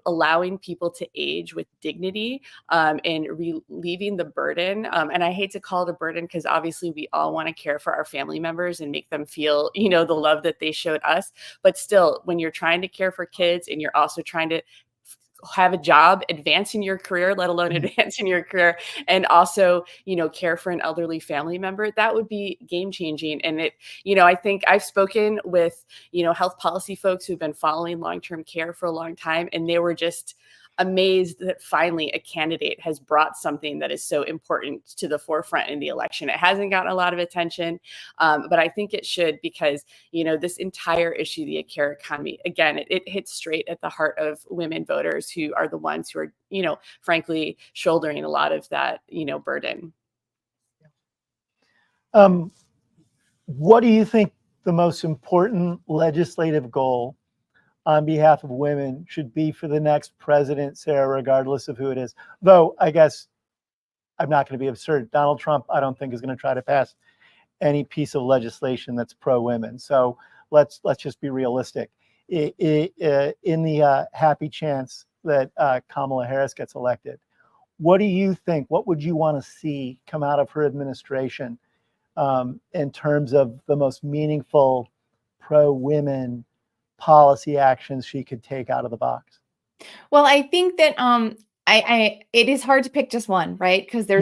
Allowing people to age with dignity and relieving the burden. And I hate to call it a burden because obviously we all want to care for our family members and make them feel, the love that they showed us. But still, when you're trying to care for kids and you're also trying to have a job, advance in your career, let alone advance in your career, and also, care for an elderly family member, that would be game changing. And I think I've spoken with, health policy folks who've been following long-term care for a long time, and they were just amazed that finally a candidate has brought something that is so important to the forefront in the election. It hasn't gotten a lot of attention, but I think it should, because, this entire issue, the care economy, again, it hits straight at the heart of women voters who are the ones who are, frankly, shouldering a lot of that, burden. What do you think the most important legislative goal on behalf of women should be for the next president, Sarah, regardless of who it is? Though I guess I'm not going to be absurd. Donald Trump, I don't think, is going to try to pass any piece of legislation that's pro-women. So let's just be realistic. In the happy chance that Kamala Harris gets elected, what do you think? What would you want to see come out of her administration in terms of the most meaningful pro-women policy actions she could take out of the box? Well, I think that it is hard to pick just one, right? Because Yeah.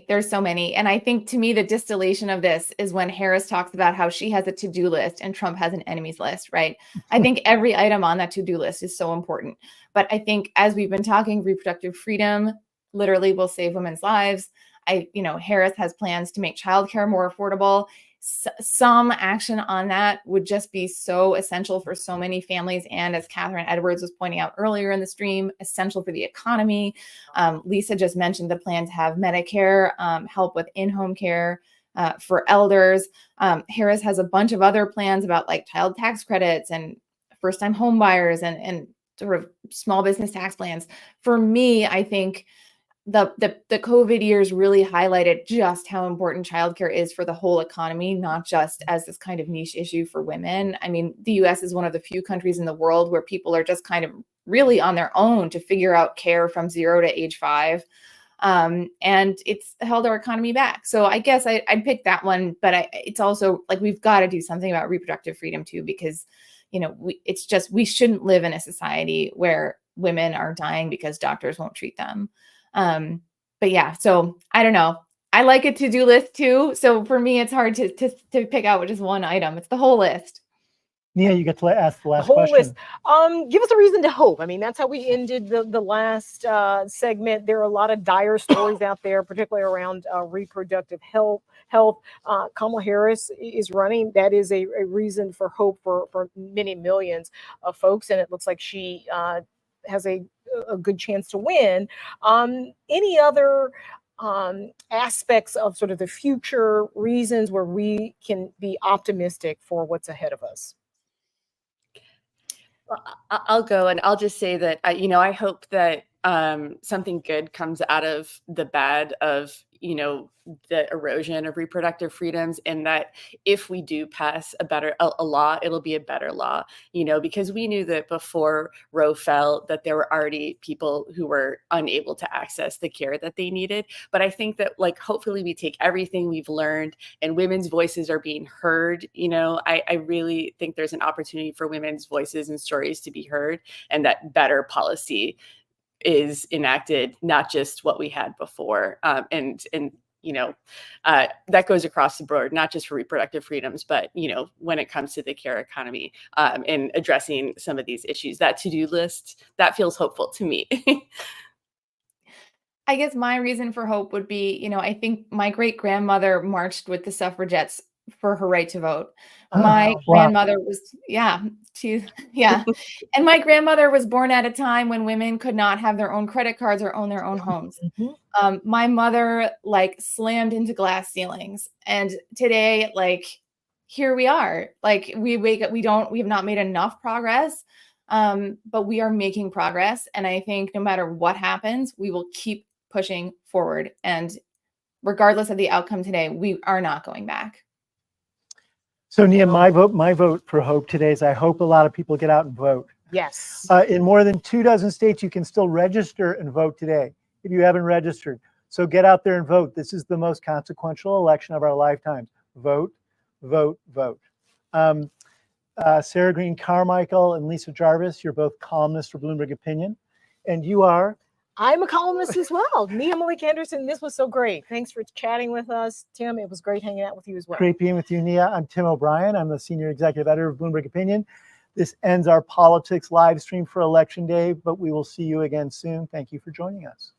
there's so many. And I think to me, the distillation of this is when Harris talks about how she has a to-do list and Trump has an enemies list, right? I think every item on that to-do list is so important. But I think as we've been talking, reproductive freedom literally will save women's lives. Harris has plans to make childcare more affordable. Some action on that would just be so essential for so many families. And as Catherine Edwards was pointing out earlier in the stream, essential for the economy. Lisa just mentioned the plan to have Medicare help with in-home care for elders. Harris has a bunch of other plans about like child tax credits and first-time home buyers and sort of small business tax plans. For me, I think the COVID years really highlighted just how important childcare is for the whole economy, not just as this kind of niche issue for women. I mean, the US is one of the few countries in the world where people are just kind of really on their own to figure out care from 0 to age 5. And it's held our economy back. So I guess I'd pick that one, but it's also like, we've got to do something about reproductive freedom too, because, we shouldn't live in a society where women are dying because doctors won't treat them. But yeah, so I don't know. I like a to-do list too. So for me, it's hard to pick out just one item. It's the whole list. Nia, you get to ask the last whole question. list. Give us a reason to hope. I mean, that's how we ended the last segment. There are a lot of dire stories out there, particularly around reproductive health. Kamala Harris is running. That is a reason for hope for many millions of folks, and it looks like she has a good chance to win. Any other aspects of sort of the future reasons where we can be optimistic for what's ahead of us? Well, I'll go, and I'll just say that I hope that something good comes out of the bad of the erosion of reproductive freedoms, and that if we do pass a law, it'll be a better law, because we knew that before Roe fell that there were already people who were unable to access the care that they needed. But I think that hopefully we take everything we've learned and women's voices are being heard. I really think there's an opportunity for women's voices and stories to be heard, and that better policy is enacted, not just what we had before. And that goes across the board, not just for reproductive freedoms, but, when it comes to the care economy and addressing some of these issues. That to-do list, that feels hopeful to me. I guess my reason for hope would be, I think my great-grandmother marched with the suffragettes for her right to vote. My grandmother was, and my grandmother was born at a time when women could not have their own credit cards or own their own homes. My mother slammed into glass ceilings, and today, here we are. We wake up, we have not made enough progress, but we are making progress. And I think no matter what happens, we will keep pushing forward. And regardless of the outcome today, we are not going back. So Nia, my vote for hope today is I hope a lot of people get out and vote. Yes. In more than 24 states, you can still register and vote today if you haven't registered. So get out there and vote. This is the most consequential election of our lifetimes. Vote, vote, vote. Sarah Green Carmichael and Lisa Jarvis, you're both columnists for Bloomberg Opinion. And you are? I'm a columnist as well. Nia-Malika Henderson, this was so great. Thanks for chatting with us, Tim. It was great hanging out with you as well. Great being with you, Nia. I'm Tim O'Brien. I'm the senior executive editor of Bloomberg Opinion. This ends our politics live stream for Election Day, but we will see you again soon. Thank you for joining us.